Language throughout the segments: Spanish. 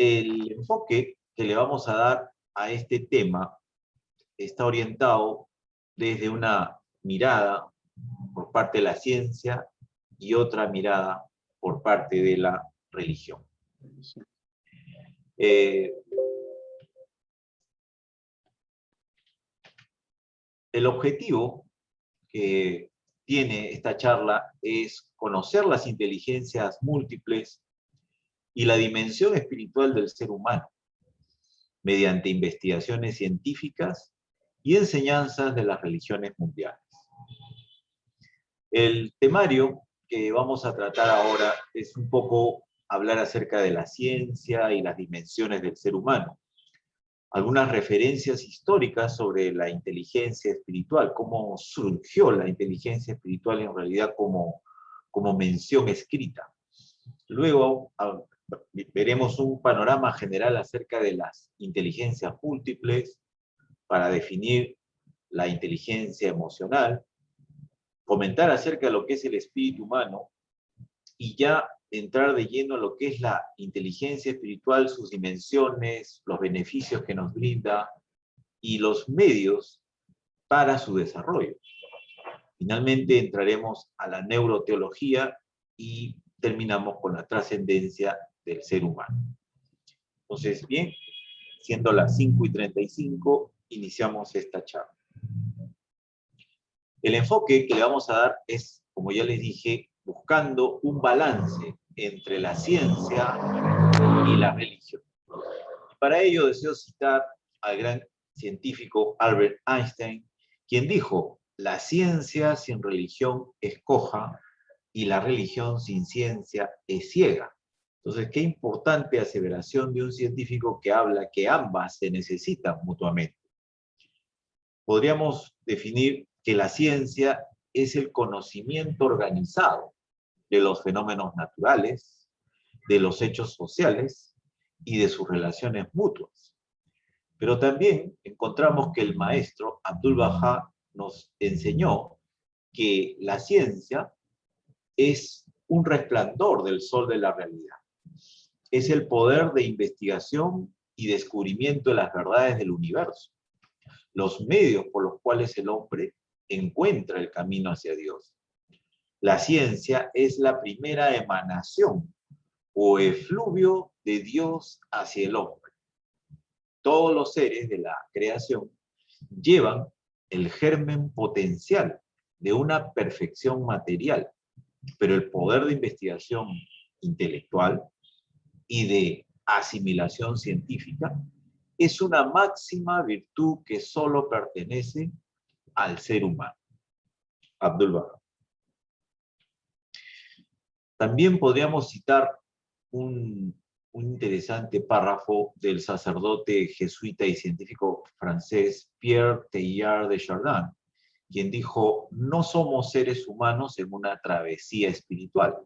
El enfoque que le vamos a dar a este tema está orientado desde una mirada por parte de la ciencia y otra mirada por parte de la religión. El objetivo que tiene esta charla es conocer las inteligencias múltiples y la dimensión espiritual del ser humano mediante investigaciones científicas y enseñanzas de las religiones mundiales. El temario que vamos a tratar ahora es un poco hablar acerca de la ciencia y las dimensiones del ser humano. Algunas referencias históricas sobre la inteligencia espiritual, cómo surgió la inteligencia espiritual en realidad como mención escrita. Luego veremos un panorama general acerca de las inteligencias múltiples para definir la inteligencia emocional, comentar acerca de lo que es el espíritu humano y ya entrar de lleno a lo que es la inteligencia espiritual, sus dimensiones, los beneficios que nos brinda y los medios para su desarrollo. Finalmente entraremos a la neuroteología y terminamos con la trascendencia del ser humano. Entonces, bien, siendo las 5:35, iniciamos esta charla. El enfoque que le vamos a dar es, como ya les dije, buscando un balance entre la ciencia y la religión. Y para ello deseo citar al gran científico Albert Einstein, quien dijo: la ciencia sin religión es coja y la religión sin ciencia es ciega. Entonces, qué importante aseveración de un científico que habla que ambas se necesitan mutuamente. Podríamos definir que la ciencia es el conocimiento organizado de los fenómenos naturales, de los hechos sociales y de sus relaciones mutuas. Pero también encontramos que el maestro Abdu'l-Bahá nos enseñó que la ciencia es un resplandor del sol de la realidad. Es el poder de investigación y descubrimiento de las verdades del universo, los medios por los cuales el hombre encuentra el camino hacia Dios. La ciencia es la primera emanación o efluvio de Dios hacia el hombre. Todos los seres de la creación llevan el germen potencial de una perfección material, pero el poder de investigación intelectual y de asimilación científica es una máxima virtud que solo pertenece al ser humano. Abdu'l-Bahá. También podríamos citar un interesante párrafo del sacerdote jesuita y científico francés Pierre Teilhard de Chardin, quien dijo: no somos seres humanos en una travesía espiritual,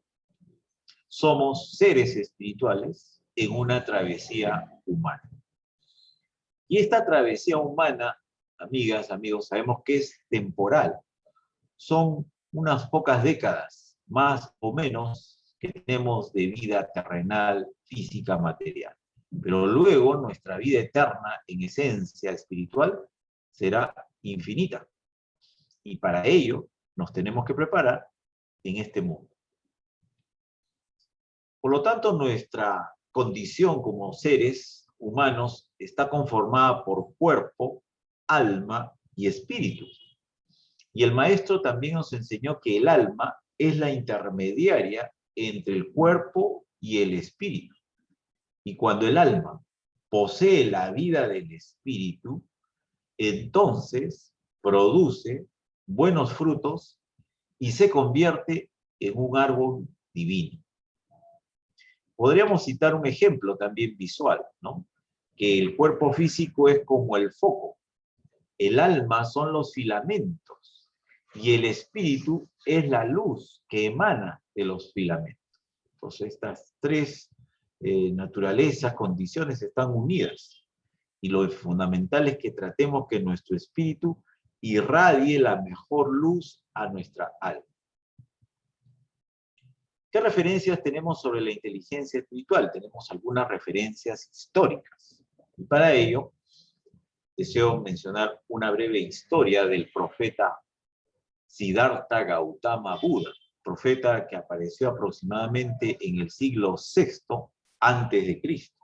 somos seres espirituales en una travesía humana. Y esta travesía humana, amigas, amigos, sabemos que es temporal. Son unas pocas décadas, más o menos, que tenemos de vida terrenal, física, material. Pero luego nuestra vida eterna, en esencia espiritual, será infinita. Y para ello nos tenemos que preparar en este mundo. Por lo tanto, nuestra condición como seres humanos está conformada por cuerpo, alma y espíritu. Y el maestro también nos enseñó que el alma es la intermediaria entre el cuerpo y el espíritu. Y cuando el alma posee la vida del espíritu, entonces produce buenos frutos y se convierte en un árbol divino. Podríamos citar un ejemplo también visual, ¿no? Que el cuerpo físico es como el foco, el alma son los filamentos y el espíritu es la luz que emana de los filamentos. Entonces estas tres naturalezas, condiciones están unidas. Y lo fundamental es que tratemos que nuestro espíritu irradie la mejor luz a nuestra alma. ¿Qué referencias tenemos sobre la inteligencia espiritual? Tenemos algunas referencias históricas. Y para ello, deseo mencionar una breve historia del profeta Siddhartha Gautama Buda, profeta que apareció aproximadamente en el siglo VI antes de Cristo.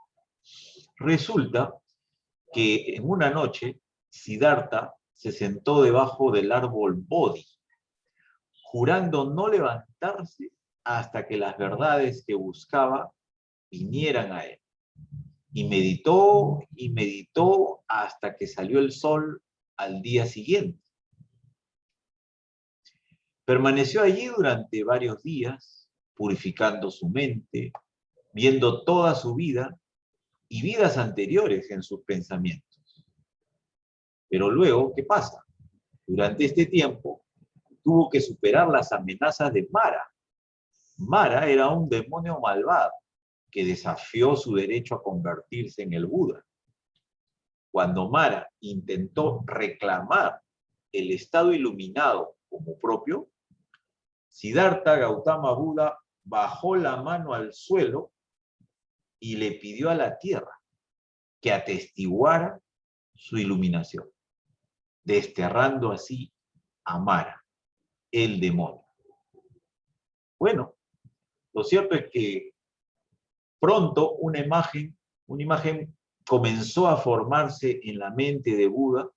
Resulta que en una noche Siddhartha se sentó debajo del árbol Bodhi, jurando no levantarse hasta que las verdades que buscaba vinieran a él. Y meditó hasta que salió el sol al día siguiente. Permaneció allí durante varios días, purificando su mente, viendo toda su vida y vidas anteriores en sus pensamientos. Pero luego, ¿qué pasa? Durante este tiempo, tuvo que superar las amenazas de Mara. Mara era un demonio malvado que desafió su derecho a convertirse en el Buda. Cuando Mara intentó reclamar el estado iluminado como propio, Siddhartha Gautama Buda bajó la mano al suelo y le pidió a la tierra que atestiguara su iluminación, desterrando así a Mara, el demonio. Bueno, lo cierto es que pronto una imagen comenzó a formarse en la mente de Buda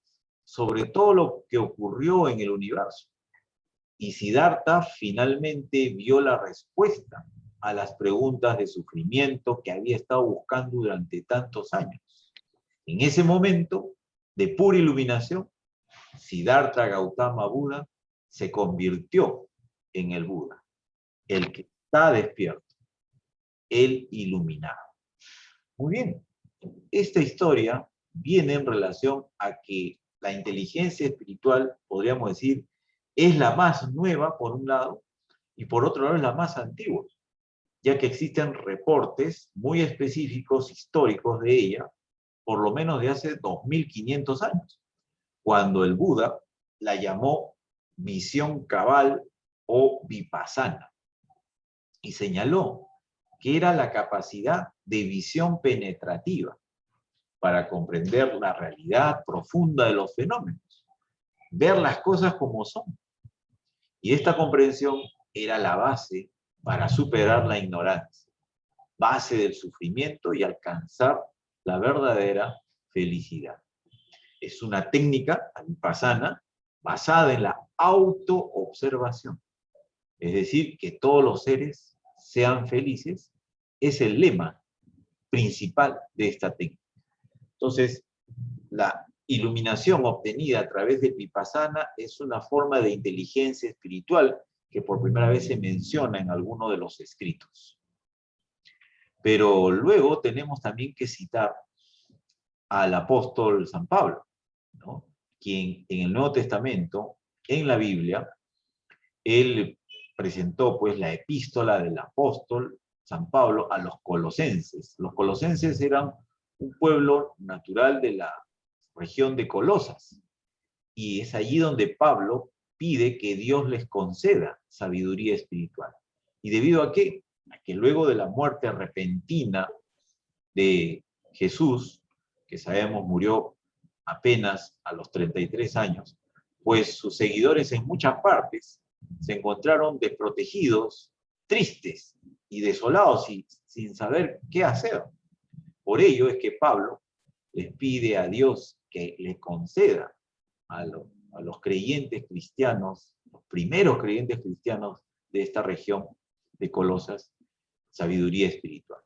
sobre todo lo que ocurrió en el universo. Y Siddhartha finalmente vio la respuesta a las preguntas de sufrimiento que había estado buscando durante tantos años. En ese momento de pura iluminación, Siddhartha Gautama Buda se convirtió en el Buda, el que está despierto, el iluminado. Muy bien, esta historia viene en relación a que la inteligencia espiritual, podríamos decir, es la más nueva por un lado y por otro lado es la más antigua, ya que existen reportes muy específicos históricos de ella, por lo menos de hace 2500 años, cuando el Buda la llamó visión cabal o vipassana y señaló que era la capacidad de visión penetrativa para comprender la realidad profunda de los fenómenos, ver las cosas como son. Y esta comprensión era la base para superar la ignorancia, base del sufrimiento y alcanzar la verdadera felicidad. Es una técnica vipassana basada en la autoobservación. Es decir, que todos los seres sean felices, es el lema principal de esta técnica. Entonces, la iluminación obtenida a través del vipassana es una forma de inteligencia espiritual que por primera vez se menciona en alguno de los escritos. Pero luego tenemos también que citar al apóstol San Pablo, ¿no? Quien en el Nuevo Testamento, en la Biblia, él presentó pues la epístola del apóstol San Pablo a los colosenses. Los colosenses eran un pueblo natural de la región de Colosas, y es allí donde Pablo pide que Dios les conceda sabiduría espiritual. ¿Y debido a qué? A que luego de la muerte repentina de Jesús, que sabemos murió apenas a los 33 años, pues sus seguidores en muchas partes se encontraron desprotegidos, tristes y desolados y sin saber qué hacer. Por ello es que Pablo les pide a Dios que le conceda a los creyentes cristianos, los primeros creyentes cristianos de esta región de Colosas, sabiduría espiritual.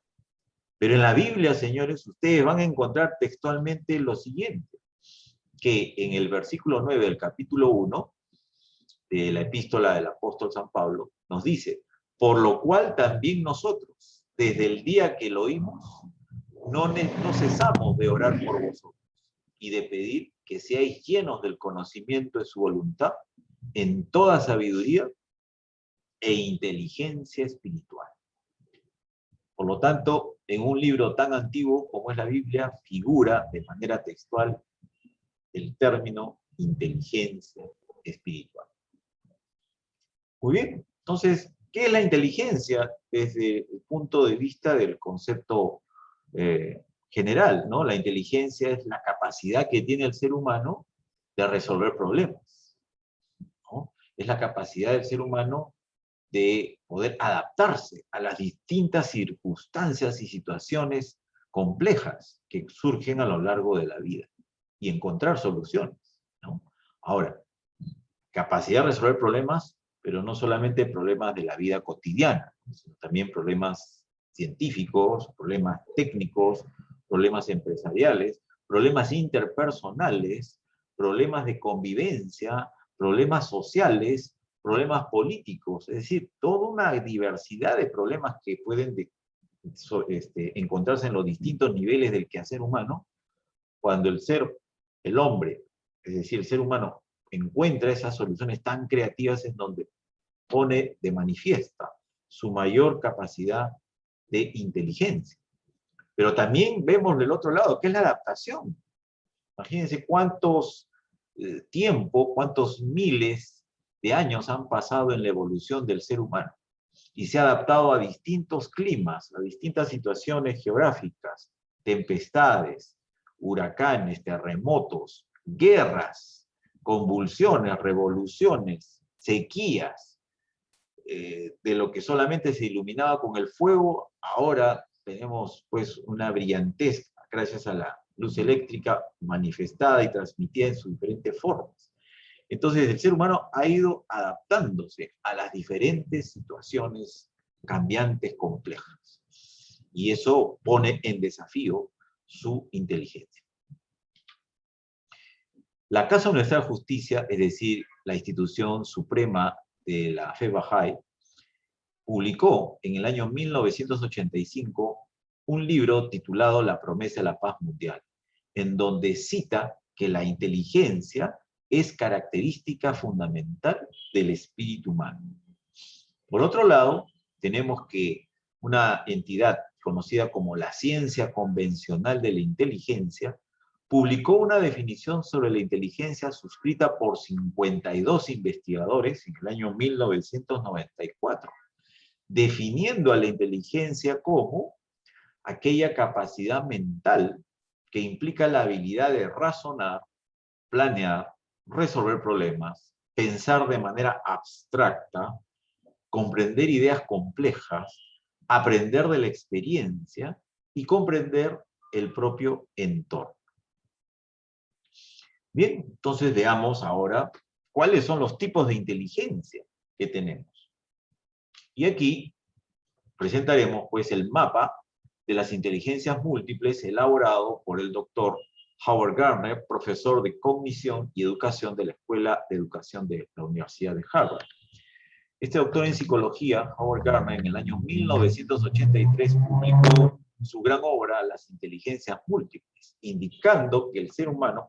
Pero en la Biblia, señores, ustedes van a encontrar textualmente lo siguiente, que en el versículo 9 del capítulo 1 de la epístola del apóstol San Pablo, nos dice, por lo cual también nosotros, desde el día que lo oímos, no cesamos de orar por vosotros y de pedir que seáis llenos del conocimiento de su voluntad en toda sabiduría e inteligencia espiritual. Por lo tanto, en un libro tan antiguo como es la Biblia, figura de manera textual el término inteligencia espiritual. Muy bien, entonces ¿Qué es la inteligencia desde el punto de vista del concepto general, ¿no? La inteligencia es la capacidad que tiene el ser humano de resolver problemas, ¿no? Es la capacidad del ser humano de poder adaptarse a las distintas circunstancias y situaciones complejas que surgen a lo largo de la vida y encontrar soluciones, ¿no? Ahora, capacidad de resolver problemas, pero no solamente problemas de la vida cotidiana, sino también problemas científicos, problemas técnicos, problemas empresariales, problemas interpersonales, problemas de convivencia, problemas sociales, problemas políticos, es decir, toda una diversidad de problemas que pueden encontrarse en los distintos niveles del quehacer humano, cuando el hombre, es decir, el ser humano, encuentra esas soluciones tan creativas en donde pone de manifiesta su mayor capacidad de inteligencia. Pero también vemos del otro lado, que es la adaptación. Imagínense cuántos cuántos miles de años han pasado en la evolución del ser humano y se ha adaptado a distintos climas, a distintas situaciones geográficas, tempestades, huracanes, terremotos, guerras, convulsiones, revoluciones, sequías, de lo que solamente se iluminaba con el fuego, ahora tenemos pues una brillantez gracias a la luz eléctrica manifestada y transmitida en sus diferentes formas. Entonces el ser humano ha ido adaptándose a las diferentes situaciones cambiantes, complejas. Y eso pone en desafío su inteligencia. La Casa Universal de Justicia, es decir, la institución suprema de la fe Bahá'í, publicó en el año 1985 un libro titulado La promesa de la paz mundial, en donde cita que la inteligencia es característica fundamental del espíritu humano. Por otro lado, tenemos que una entidad conocida como la ciencia convencional de la inteligencia publicó una definición sobre la inteligencia suscrita por 52 investigadores en el año 1994, definiendo a la inteligencia como aquella capacidad mental que implica la habilidad de razonar, planear, resolver problemas, pensar de manera abstracta, comprender ideas complejas, aprender de la experiencia y comprender el propio entorno. Bien, entonces veamos ahora cuáles son los tipos de inteligencia que tenemos. Y aquí presentaremos pues el mapa de las inteligencias múltiples elaborado por el doctor Howard Gardner, profesor de Cognición y Educación de la Escuela de Educación de la Universidad de Harvard. Este doctor en psicología, Howard Gardner, en el año 1983 publicó su gran obra Las inteligencias múltiples, indicando que el ser humano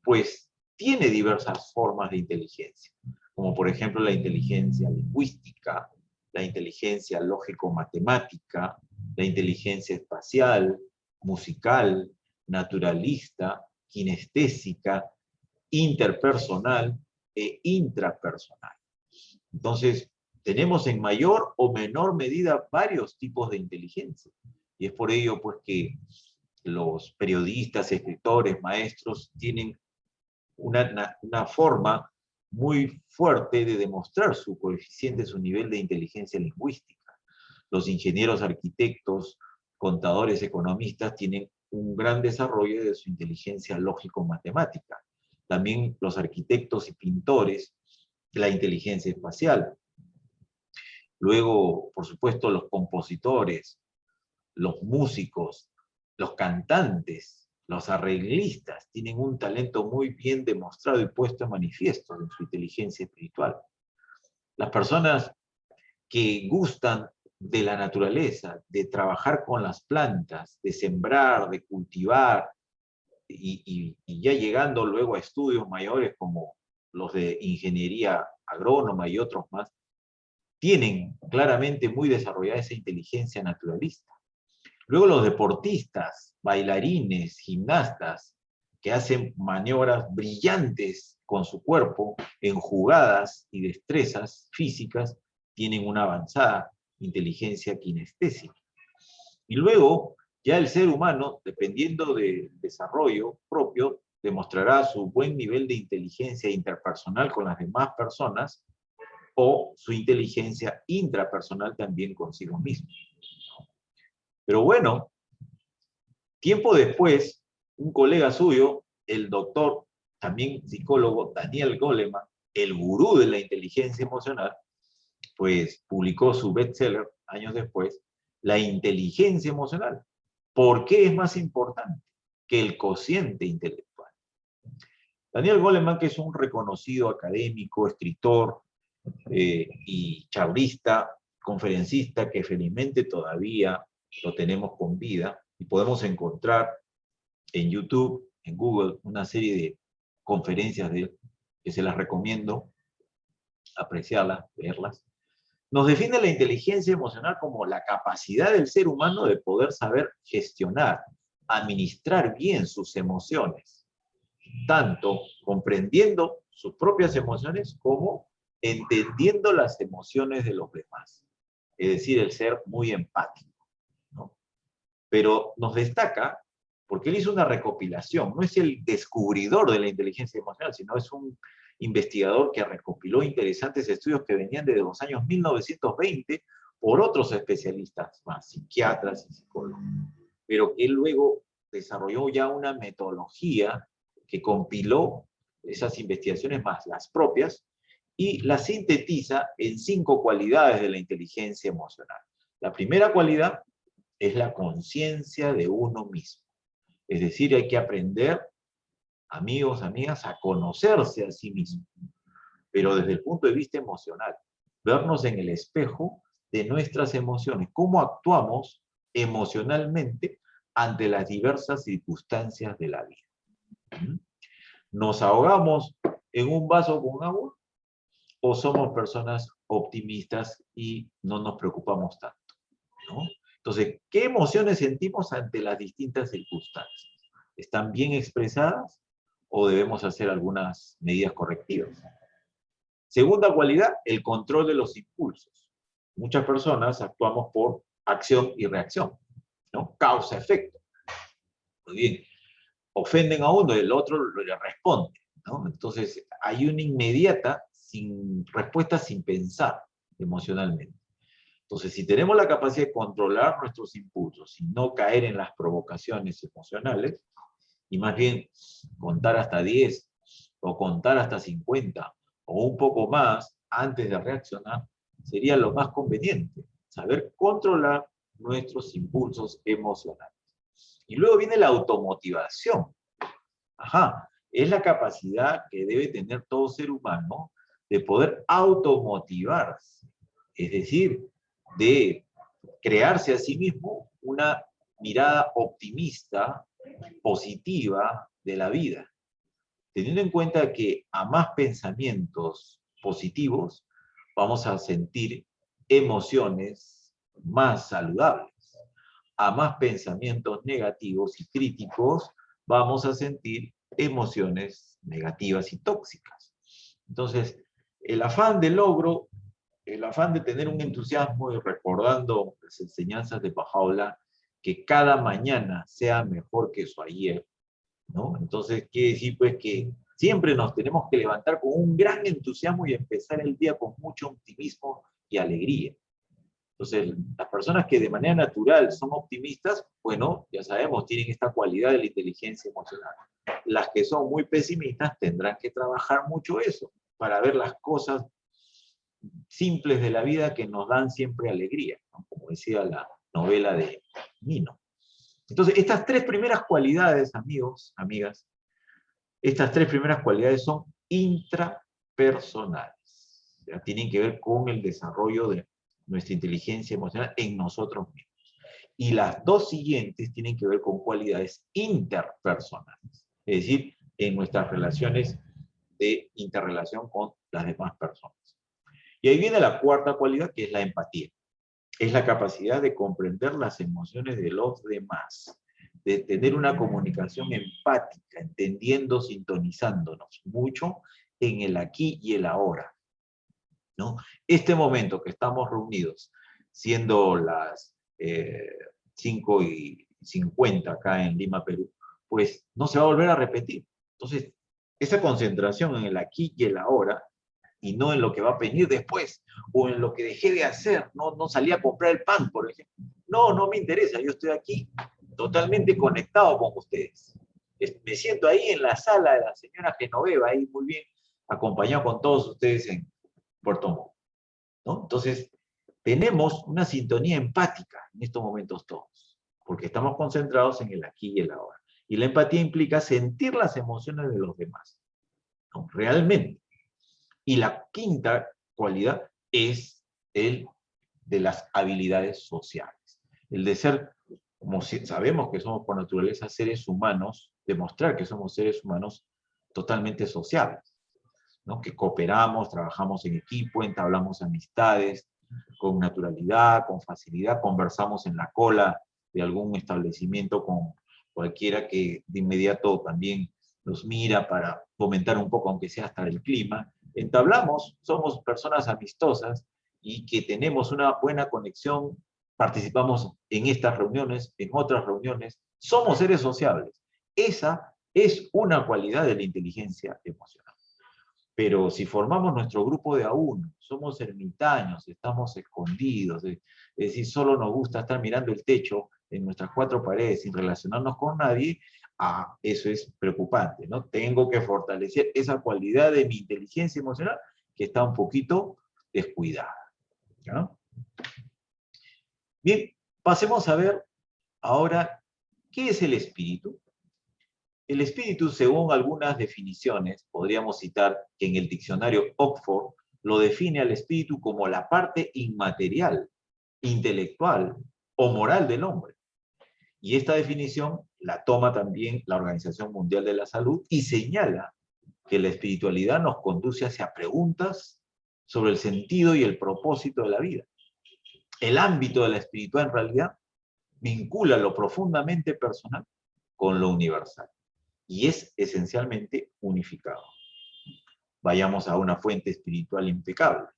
pues tiene diversas formas de inteligencia, como por ejemplo la inteligencia lingüística, la inteligencia lógico-matemática, la inteligencia espacial, musical, naturalista, kinestésica, interpersonal e intrapersonal. Entonces, tenemos en mayor o menor medida varios tipos de inteligencia. Y es por ello pues, que los periodistas, escritores, maestros tienen una forma muy fuerte de demostrar su coeficiente, su nivel de inteligencia lingüística. Los ingenieros, arquitectos, contadores, economistas tienen un gran desarrollo de su inteligencia lógico-matemática. También los arquitectos y pintores, la inteligencia espacial. Luego, por supuesto, los compositores, los músicos, los cantantes, los arreglistas tienen un talento muy bien demostrado y puesto en manifiesto en su inteligencia espiritual. Las personas que gustan de la naturaleza, de trabajar con las plantas, de sembrar, de cultivar, y ya llegando luego a estudios mayores como los de ingeniería agrónoma y otros más, tienen claramente muy desarrollada esa inteligencia naturalista. Luego los deportistas, bailarines, gimnastas, que hacen maniobras brillantes con su cuerpo en jugadas y destrezas físicas, tienen una avanzada inteligencia kinestésica. Y luego, ya el ser humano, dependiendo del desarrollo propio, demostrará su buen nivel de inteligencia interpersonal con las demás personas o su inteligencia intrapersonal también consigo mismo. Pero bueno, tiempo después, un colega suyo, el doctor, también psicólogo, Daniel Goleman, el gurú de la inteligencia emocional, pues publicó su bestseller años después, La inteligencia emocional. ¿Por qué es más importante que el cociente intelectual? Daniel Goleman, que es un reconocido académico, escritor y charlista, conferencista, que felizmente todavía lo tenemos con vida, y podemos encontrar en YouTube, en Google, una serie de conferencias de él, que se las recomiendo apreciarlas, verlas. Nos define la inteligencia emocional como la capacidad del ser humano de poder saber gestionar, administrar bien sus emociones, tanto comprendiendo sus propias emociones como entendiendo las emociones de los demás. Es decir, el ser muy empático, ¿no? Pero nos destaca porque él hizo una recopilación, no es el descubridor de la inteligencia emocional, sino es un investigador que recopiló interesantes estudios que venían desde los años 1920 por otros especialistas más, psiquiatras y psicólogos, pero que él luego desarrolló ya una metodología que compiló esas investigaciones más las propias y las sintetiza en 5 cualidades de la inteligencia emocional. La primera cualidad es la conciencia de uno mismo. Es decir, hay que aprender, amigos, amigas, a conocerse a sí mismo, pero desde el punto de vista emocional, vernos en el espejo de nuestras emociones, cómo actuamos emocionalmente ante las diversas circunstancias de la vida. ¿Nos ahogamos en un vaso con agua o somos personas optimistas y no nos preocupamos tanto, ¿no? Entonces, ¿qué emociones sentimos ante las distintas circunstancias? ¿Están bien expresadas o debemos hacer algunas medidas correctivas? Segunda cualidad, el control de los impulsos. Muchas personas actuamos por acción y reacción, ¿no? Causa-efecto. Muy bien. Ofenden a uno y el otro le responde, ¿no? Entonces, hay una inmediata respuesta sin pensar emocionalmente. Entonces, si tenemos la capacidad de controlar nuestros impulsos y no caer en las provocaciones emocionales, y más bien contar hasta 10 o contar hasta 50 o un poco más antes de reaccionar, sería lo más conveniente, saber controlar nuestros impulsos emocionales. Y luego viene la automotivación. Ajá, es la capacidad que debe tener todo ser humano de poder automotivarse, es decir, de crearse a sí mismo una mirada optimista, positiva de la vida, teniendo en cuenta que a más pensamientos positivos vamos a sentir emociones más saludables. A más pensamientos negativos y críticos vamos a sentir emociones negativas y tóxicas. Entonces, el afán de logro, el afán de tener un entusiasmo y recordando las enseñanzas de Baha'u'lláh, que cada mañana sea mejor que su ayer, ¿no? Entonces, quiere decir pues que siempre nos tenemos que levantar con un gran entusiasmo y empezar el día con mucho optimismo y alegría. Entonces, las personas que de manera natural son optimistas, bueno, ya sabemos, tienen esta cualidad de la inteligencia emocional. Las que son muy pesimistas tendrán que trabajar mucho eso, para ver las cosas simples de la vida que nos dan siempre alegría, ¿no? Como decía la novela de Nino. Entonces, estas 3 primeras cualidades, amigos, amigas, estas 3 primeras cualidades son intrapersonales. O sea, tienen que ver con el desarrollo de nuestra inteligencia emocional en nosotros mismos. Y las 2 siguientes tienen que ver con cualidades interpersonales, es decir, en nuestras relaciones de interrelación con las demás personas. Y ahí viene la 4ª cualidad, que es la empatía. Es la capacidad de comprender las emociones de los demás, de tener una comunicación empática, entendiendo, sintonizándonos mucho en el aquí y el ahora. ¿no? Este momento que estamos reunidos, siendo las 5:50 acá en Lima, Perú, pues no se va a volver a repetir. Entonces, esa concentración en el aquí y el ahora, y no en lo que va a venir después, o en lo que dejé de hacer, no salí a comprar el pan, por ejemplo. No me interesa, yo estoy aquí totalmente conectado con ustedes. Me siento ahí en la sala de la señora Genoveva, ahí muy bien, acompañado con todos ustedes en Puerto Montt, ¿no? Entonces, tenemos una sintonía empática en estos momentos todos, porque estamos concentrados en el aquí y el ahora. Y la empatía implica sentir las emociones de los demás, ¿no? Realmente. Y la quinta cualidad es el de las habilidades sociales. El de ser, como sabemos que somos por naturaleza seres humanos, demostrar que somos seres humanos totalmente sociables, ¿no? Que cooperamos, trabajamos en equipo, entablamos amistades con naturalidad, con facilidad, conversamos en la cola de algún establecimiento con cualquiera que de inmediato también nos mira para comentar un poco, aunque sea hasta el clima. Entablamos, somos personas amistosas y que tenemos una buena conexión, participamos en estas reuniones, en otras reuniones, somos seres sociables. Esa es una cualidad de la inteligencia emocional. Pero si formamos nuestro grupo de a uno, somos ermitaños, estamos escondidos, es decir, solo nos gusta estar mirando el techo en nuestras cuatro paredes sin relacionarnos con nadie, eso es preocupante, ¿no? Tengo que fortalecer esa cualidad de mi inteligencia emocional que está un poquito descuidada, ¿no? Bien, pasemos a ver ahora qué es el espíritu. El espíritu, según algunas definiciones, podríamos citar que en el diccionario Oxford lo define al espíritu como la parte inmaterial, intelectual o moral del hombre. Y esta definición la toma también la Organización Mundial de la Salud y señala que la espiritualidad nos conduce hacia preguntas sobre el sentido y el propósito de la vida. El ámbito de la espiritualidad en realidad vincula lo profundamente personal con lo universal y es esencialmente unificado. Vayamos a una fuente espiritual impecable.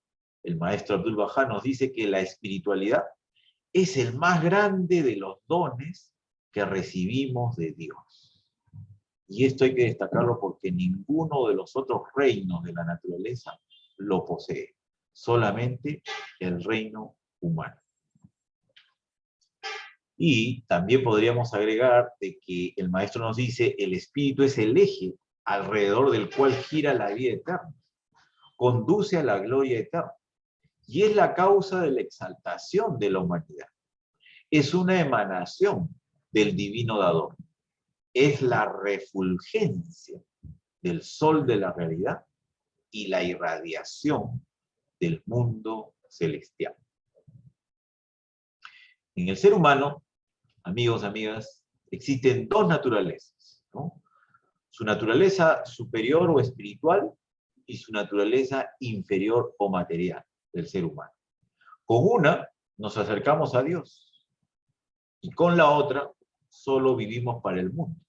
El maestro Abdu'l-Bahá nos dice que la espiritualidad es el más grande de los dones que recibimos de Dios. Y esto hay que destacarlo porque ninguno de los otros reinos de la naturaleza lo posee, solamente el reino humano. Y también podríamos agregar de que el maestro nos dice el espíritu es el eje alrededor del cual gira la vida eterna, conduce a la gloria eterna y es la causa de la exaltación de la humanidad. Es una emanación del divino dador. Es la refulgencia del sol de la realidad y la irradiación del mundo celestial. En el ser humano, amigos, amigas, existen dos naturalezas, ¿no? Su naturaleza superior o espiritual y su naturaleza inferior o material del ser humano. Con una nos acercamos a Dios y con la otra solo vivimos para el mundo.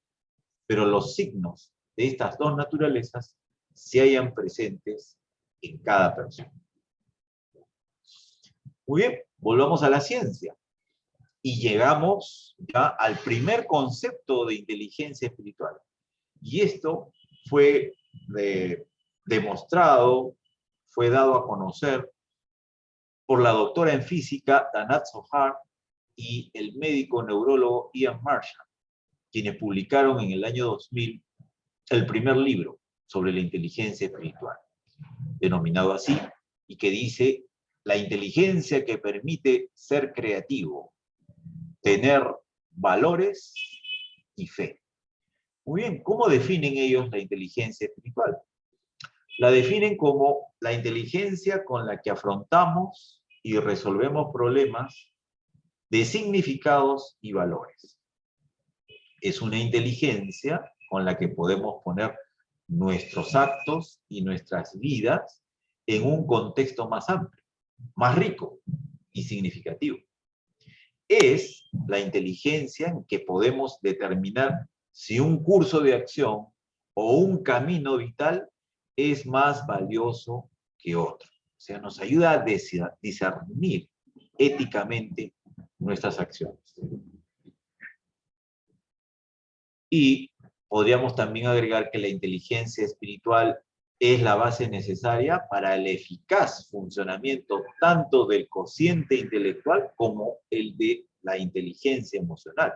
Pero los signos de estas dos naturalezas se hallan presentes en cada persona. Muy bien, volvamos a la ciencia. Y llegamos ya al primer concepto de inteligencia espiritual. Y esto fue demostrado, fue dado a conocer por la doctora en física Danat Zohar y el médico neurólogo Ian Marshall, quienes publicaron en el año 2000 el primer libro sobre la inteligencia espiritual, denominado así, y que dice la inteligencia que permite ser creativo, tener valores y fe. Muy bien, ¿cómo definen ellos la inteligencia espiritual? La definen como la inteligencia con la que afrontamos y resolvemos problemas de significados y valores. Es una inteligencia con la que podemos poner nuestros actos y nuestras vidas en un contexto más amplio, más rico y significativo. Es la inteligencia en que podemos determinar si un curso de acción o un camino vital es más valioso que otro. O sea, nos ayuda a discernir éticamente nuestras acciones. Y podríamos también agregar que la inteligencia espiritual es la base necesaria para el eficaz funcionamiento tanto del cociente intelectual como el de la inteligencia emocional.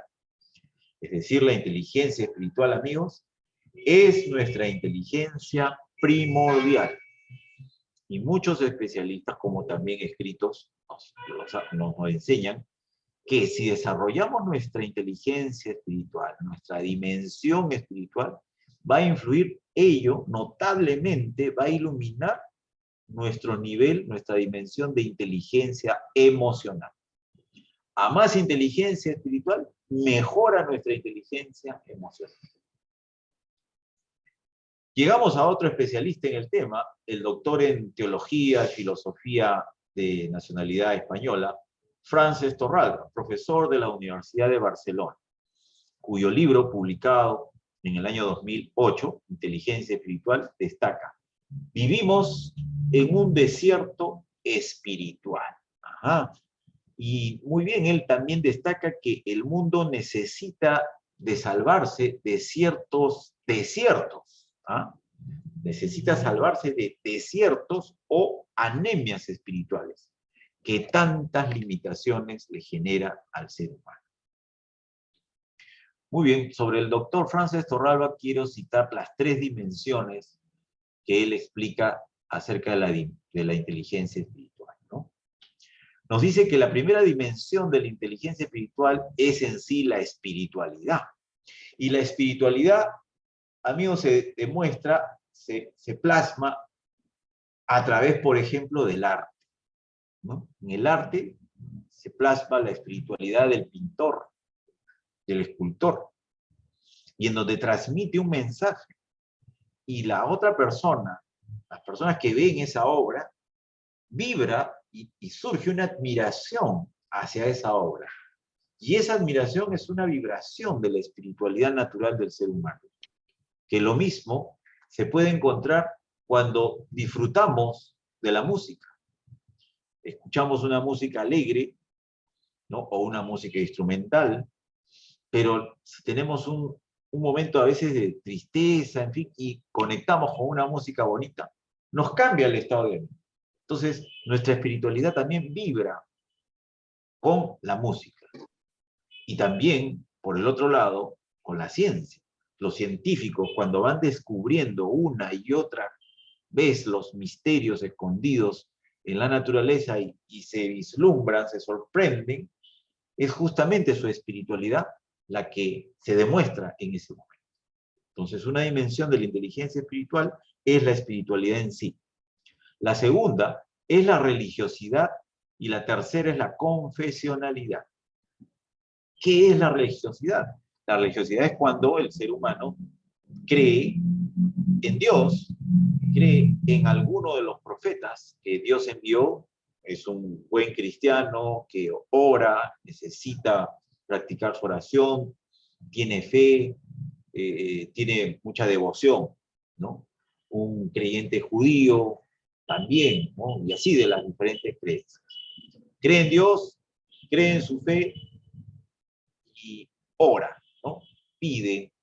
Es decir, la inteligencia espiritual, amigos, es nuestra inteligencia primordial. Y muchos especialistas, como también escritos, nos enseñan que si desarrollamos nuestra inteligencia espiritual, nuestra dimensión espiritual, va a influir ello notablemente, va a iluminar nuestro nivel, nuestra dimensión de inteligencia emocional. A más inteligencia espiritual, mejora nuestra inteligencia emocional. Llegamos a otro especialista en el tema, el doctor en teología y filosofía de nacionalidad española, Francesc Torralba, profesor de la Universidad de Barcelona, cuyo libro publicado en el año 2008, Inteligencia Espiritual, destaca: vivimos en un desierto espiritual. Ajá. Y muy bien, él también destaca que el mundo necesita de salvarse de ciertos desiertos. ¿Ah? Necesita salvarse de desiertos o anemias espirituales que tantas limitaciones le genera al ser humano. Muy bien, sobre el doctor Francesc Torralba quiero citar las 3 dimensiones que él explica acerca de la inteligencia espiritual, ¿no? Nos dice que la primera dimensión de la inteligencia espiritual es en sí la espiritualidad. Y la espiritualidad, amigos, se demuestra, se plasma a través, por ejemplo, del arte, ¿no? En el arte se plasma la espiritualidad del pintor, del escultor, y en donde transmite un mensaje. Y la otra persona, las personas que ven esa obra, vibra y surge una admiración hacia esa obra. Y esa admiración es una vibración de la espiritualidad natural del ser humano. Que lo mismo se puede encontrar cuando disfrutamos de la música. Escuchamos una música alegre, ¿no? O una música instrumental, pero si tenemos un momento a veces de tristeza, en fin, y conectamos con una música bonita, nos cambia el estado de ánimo. Entonces, nuestra espiritualidad también vibra con la música. Y también, por el otro lado, con la ciencia. Los científicos, cuando van descubriendo una y otra vez los misterios escondidos en la naturaleza y se vislumbran, se sorprenden, es justamente su espiritualidad la que se demuestra en ese momento. Entonces, una dimensión de la inteligencia espiritual es la espiritualidad en sí. La segunda es la religiosidad y la tercera es la confesionalidad. ¿Qué es la religiosidad? La religiosidad es cuando el ser humano cree en Dios, cree en alguno de los profetas que Dios envió, es un buen cristiano que ora, necesita practicar su oración, tiene fe, tiene mucha devoción, ¿no? Un creyente judío también, ¿no? Y así de las diferentes creencias. Cree en Dios, cree en su fe y ora, ¿no? Pide,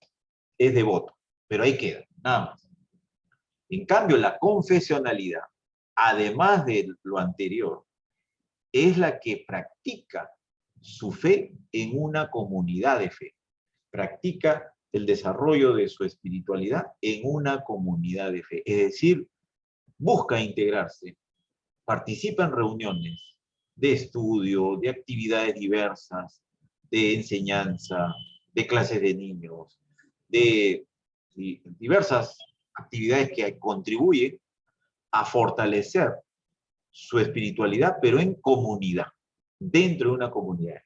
es devoto, pero ahí queda, nada más. En cambio, la confesionalidad, además de lo anterior, es la que practica su fe en una comunidad de fe. Practica el desarrollo de su espiritualidad en una comunidad de fe. Es decir, busca integrarse, participa en reuniones de estudio, de actividades diversas, de enseñanza, de clases de niños, de diversas actividades que contribuyen a fortalecer su espiritualidad, pero en comunidad, dentro de una comunidad.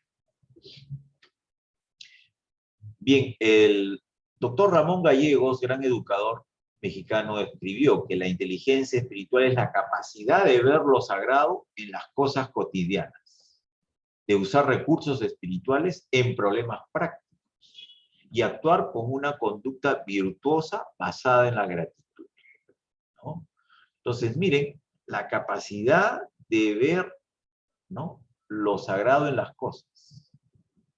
Bien, el doctor Ramón Gallegos, gran educador mexicano, escribió que la inteligencia espiritual es la capacidad de ver lo sagrado en las cosas cotidianas, de usar recursos espirituales en problemas prácticos y actuar con una conducta virtuosa basada en la gratitud, ¿no? Entonces, miren, la capacidad de ver, ¿no?, lo sagrado en las cosas.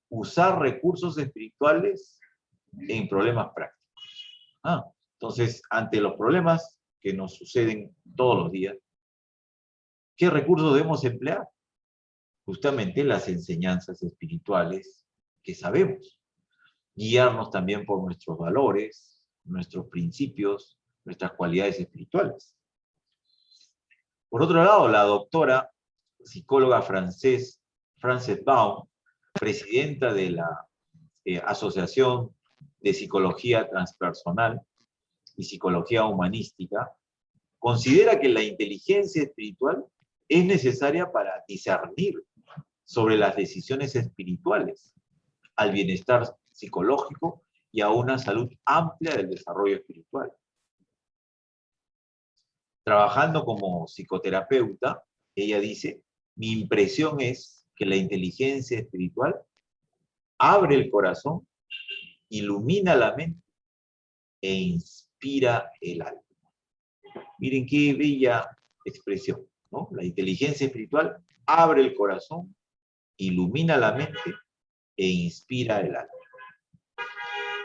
Usar recursos espirituales en problemas prácticos. Entonces, ante los problemas que nos suceden todos los días, ¿qué recursos debemos emplear? Justamente las enseñanzas espirituales que sabemos. Guiarnos también por nuestros valores, nuestros principios, nuestras cualidades espirituales. Por otro lado, la doctora psicóloga Frances Baum, presidenta de la Asociación de Psicología Transpersonal y Psicología Humanística, considera que la inteligencia espiritual es necesaria para discernir sobre las decisiones espirituales, al bienestar psicológico y a una salud amplia del desarrollo espiritual. Trabajando como psicoterapeuta, ella dice, mi impresión es que la inteligencia espiritual abre el corazón, ilumina la mente e inspira el alma. Miren qué bella expresión, ¿no? La inteligencia espiritual abre el corazón, ilumina la mente e inspira el alma.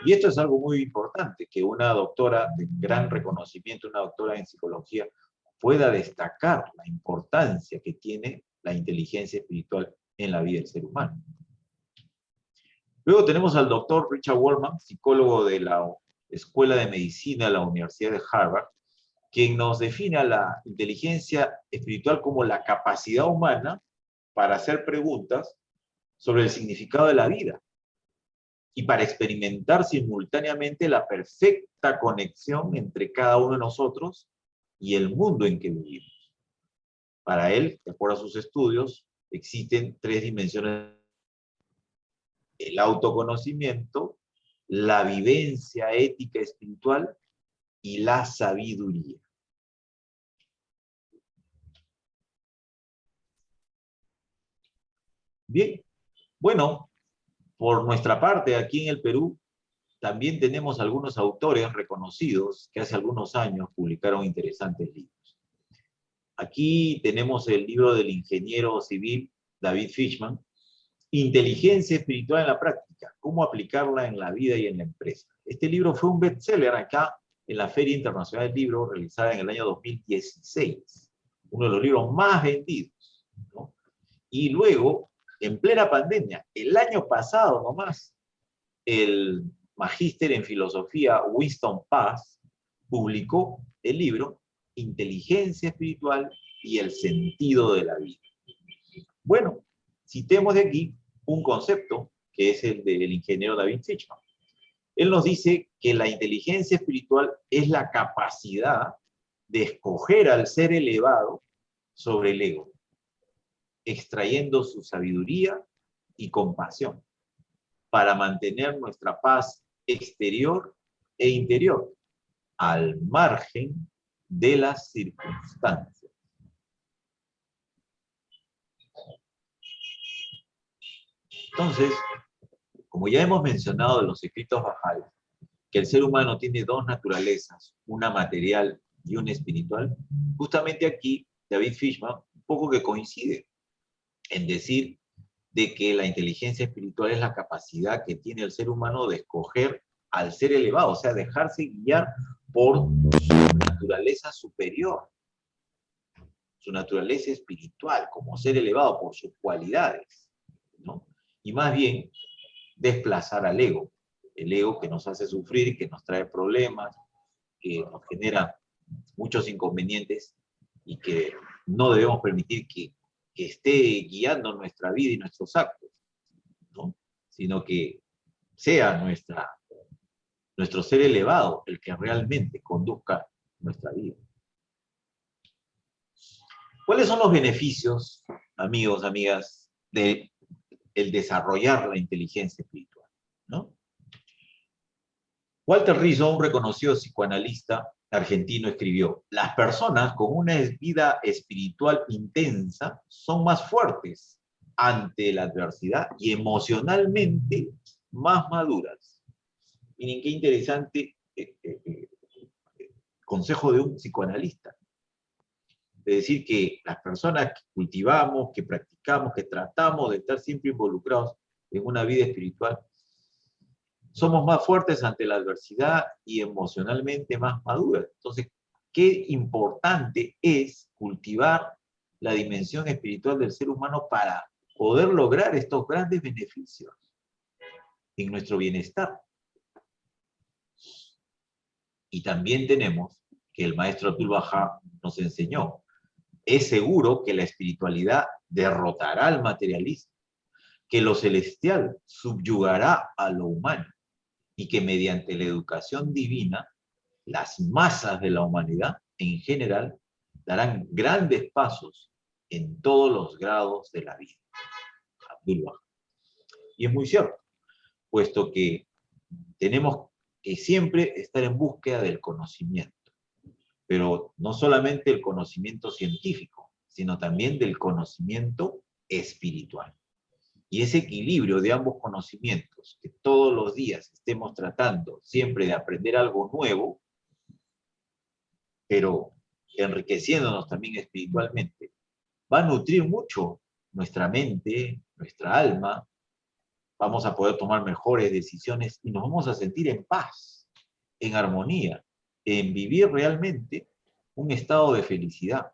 Y esto es algo muy importante, que una doctora de gran reconocimiento, una doctora en psicología, pueda destacar la importancia que tiene la inteligencia espiritual en la vida del ser humano. Luego tenemos al doctor Richard Wallman, psicólogo de la Escuela de Medicina de la Universidad de Harvard, quien nos define a la inteligencia espiritual como la capacidad humana para hacer preguntas sobre el significado de la vida y para experimentar simultáneamente la perfecta conexión entre cada uno de nosotros y el mundo en que vivimos. Para él, de acuerdo a sus estudios, existen 3 dimensiones: el autoconocimiento, la vivencia ética espiritual y la sabiduría. Bien, bueno, por nuestra parte, aquí en el Perú, también tenemos algunos autores reconocidos que hace algunos años publicaron interesantes libros. Aquí tenemos el libro del ingeniero civil David Fishman, Inteligencia espiritual en la práctica, cómo aplicarla en la vida y en la empresa. Este libro fue un bestseller acá en la Feria Internacional del Libro, realizada en el año 2016. Uno de los libros más vendidos, ¿no? Y luego, en plena pandemia, el año pasado nomás, el magíster en filosofía Winston Paz publicó el libro Inteligencia espiritual y el sentido de la vida. Bueno, citemos de aquí un concepto que es el del ingeniero David Fishman. Él nos dice que la inteligencia espiritual es la capacidad de escoger al ser elevado sobre el ego, extrayendo su sabiduría y compasión para mantener nuestra paz exterior e interior al margen de las circunstancias. Entonces, como ya hemos mencionado en los escritos Bahá'í, que el ser humano tiene 2 naturalezas, una material y una espiritual, justamente aquí David Fishman un poco que coincide en decir de que la inteligencia espiritual es la capacidad que tiene el ser humano de escoger al ser elevado, o sea, dejarse guiar por su naturaleza superior, su naturaleza espiritual, como ser elevado por sus cualidades, ¿no? Y más bien desplazar al ego, el ego que nos hace sufrir, que nos trae problemas, que nos genera muchos inconvenientes y que no debemos permitir que esté guiando nuestra vida y nuestros actos, ¿no? Sino que sea nuestro ser elevado el que realmente conduzca nuestra vida. ¿Cuáles son los beneficios, amigos, amigas, de el desarrollar la inteligencia espiritual, ¿no? Walter Rizzo, un reconocido psicoanalista argentino, escribió: las personas con una vida espiritual intensa son más fuertes ante la adversidad y emocionalmente más maduras. Miren qué interesante consejo de un psicoanalista. Es decir, que las personas que cultivamos, que practicamos, que tratamos de estar siempre involucrados en una vida espiritual, somos más fuertes ante la adversidad y emocionalmente más maduras. Entonces, qué importante es cultivar la dimensión espiritual del ser humano para poder lograr estos grandes beneficios en nuestro bienestar. Y también tenemos que el maestro Abdul Baha nos enseñó, es seguro que la espiritualidad derrotará al materialismo, que lo celestial subyugará a lo humano y que mediante la educación divina, las masas de la humanidad en general darán grandes pasos en todos los grados de la vida. Abdul Baha. Y es muy cierto, puesto que tenemos que siempre estar en búsqueda del conocimiento, pero no solamente el conocimiento científico, sino también del conocimiento espiritual. Y ese equilibrio de ambos conocimientos, que todos los días estemos tratando siempre de aprender algo nuevo, pero enriqueciéndonos también espiritualmente, va a nutrir mucho nuestra mente, nuestra alma, vamos a poder tomar mejores decisiones y nos vamos a sentir en paz, en armonía, en vivir realmente un estado de felicidad,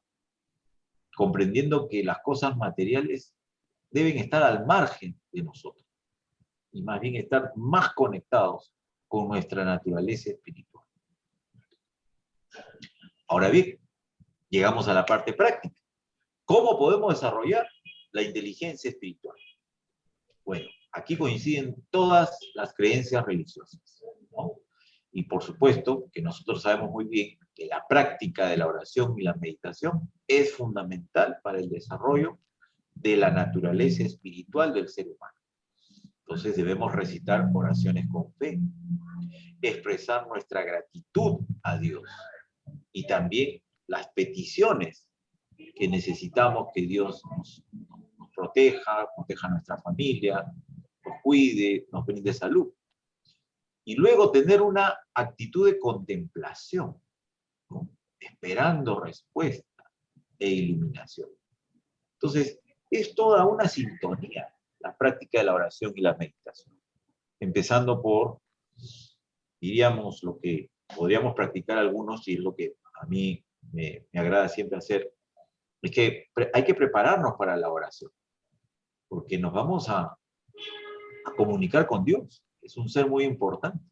comprendiendo que las cosas materiales deben estar al margen de nosotros y más bien estar más conectados con nuestra naturaleza espiritual. Ahora bien, llegamos a la parte práctica. ¿Cómo podemos desarrollar la inteligencia espiritual? Bueno, aquí coinciden todas las creencias religiosas, ¿no? Y por supuesto que nosotros sabemos muy bien que la práctica de la oración y la meditación es fundamental para el desarrollo de la naturaleza espiritual del ser humano. Entonces debemos recitar oraciones con fe, expresar nuestra gratitud a Dios y también las peticiones que necesitamos que Dios nos proteja, proteja a nuestra familia, nos cuide, nos brinde salud. Y luego tener una actitud de contemplación, ¿no? Esperando respuesta e iluminación. Entonces, es toda una sintonía la práctica de la oración y la meditación. Empezando por, diríamos, lo que podríamos practicar algunos, y es lo que a mí me agrada siempre hacer, es que hay que prepararnos para la oración, porque nos vamos a comunicar con Dios. Es un ser muy importante.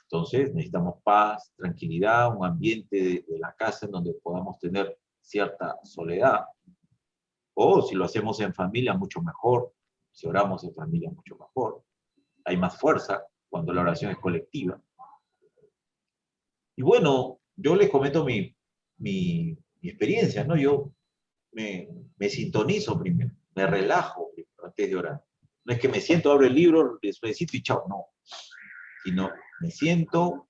Entonces necesitamos paz, tranquilidad, un ambiente de la casa en donde podamos tener cierta soledad. O si lo hacemos en familia, mucho mejor. Si oramos en familia, mucho mejor. Hay más fuerza cuando la oración es colectiva. Y bueno, yo les comento mi experiencia, ¿no? Yo me sintonizo primero, me relajo primero, antes de orar. No es que me siento, abro el libro, les solicito y chao, no. Sino me siento,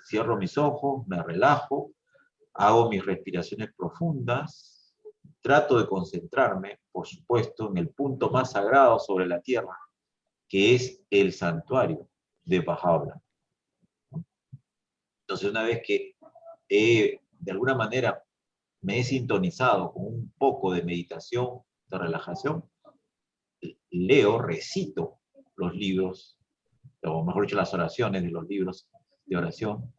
cierro mis ojos, me relajo, hago mis respiraciones profundas, trato de concentrarme, por supuesto, en el punto más sagrado sobre la tierra, que es el santuario de Baha'u'lláh. Entonces, una vez que de alguna manera me he sintonizado con un poco de meditación, de relajación, leo, recito los libros, o mejor dicho, las oraciones de los libros de oración,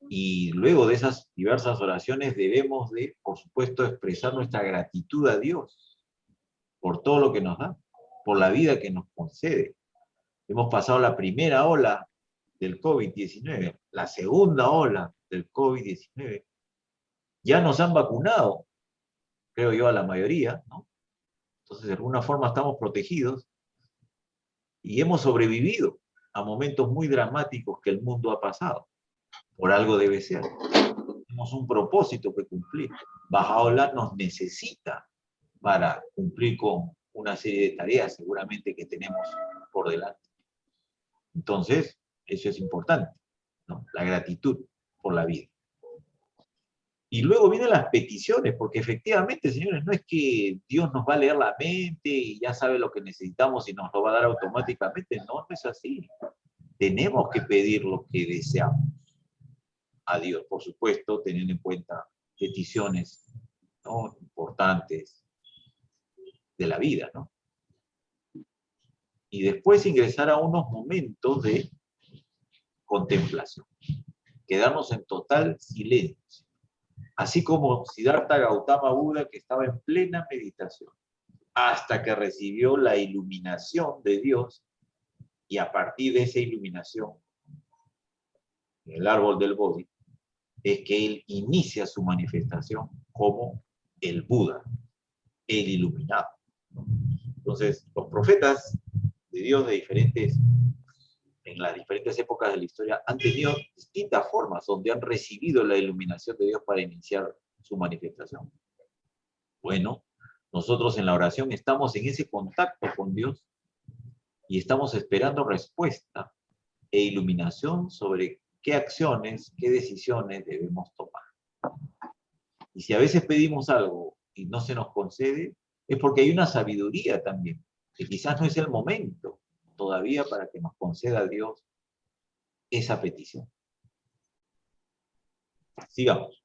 y luego de esas diversas oraciones debemos de, por supuesto, expresar nuestra gratitud a Dios por todo lo que nos da, por la vida que nos concede. Hemos pasado la primera ola del COVID-19, la segunda ola del COVID-19, ya nos han vacunado, creo yo, a la mayoría, ¿no? Entonces, de alguna forma estamos protegidos y hemos sobrevivido a momentos muy dramáticos que el mundo ha pasado. Por algo debe ser. Tenemos un propósito que cumplir. Baha'u'lláh nos necesita para cumplir con una serie de tareas seguramente que tenemos por delante. Entonces, eso es importante, ¿no? La gratitud por la vida. Y luego vienen las peticiones, porque efectivamente, señores, no es que Dios nos va a leer la mente y ya sabe lo que necesitamos y nos lo va a dar automáticamente. No, no es así. Tenemos que pedir lo que deseamos a Dios, por supuesto, teniendo en cuenta peticiones, ¿no?, importantes de la vida, ¿no? Y después ingresar a unos momentos de contemplación, quedarnos en total silencio, así como Siddhartha Gautama Buda, que estaba en plena meditación, hasta que recibió la iluminación de Dios, y a partir de esa iluminación, en el árbol del Bodhi, es que él inicia su manifestación como el Buda, el iluminado. Entonces, los profetas de Dios en las diferentes épocas de la historia han tenido distintas formas donde han recibido la iluminación de Dios para iniciar su manifestación. Bueno, nosotros en la oración estamos en ese contacto con Dios y estamos esperando respuesta e iluminación sobre qué acciones, qué decisiones debemos tomar. Y si a veces pedimos algo y no se nos concede, es porque hay una sabiduría también, que quizás no es el momento todavía para que nos conceda Dios esa petición. Sigamos.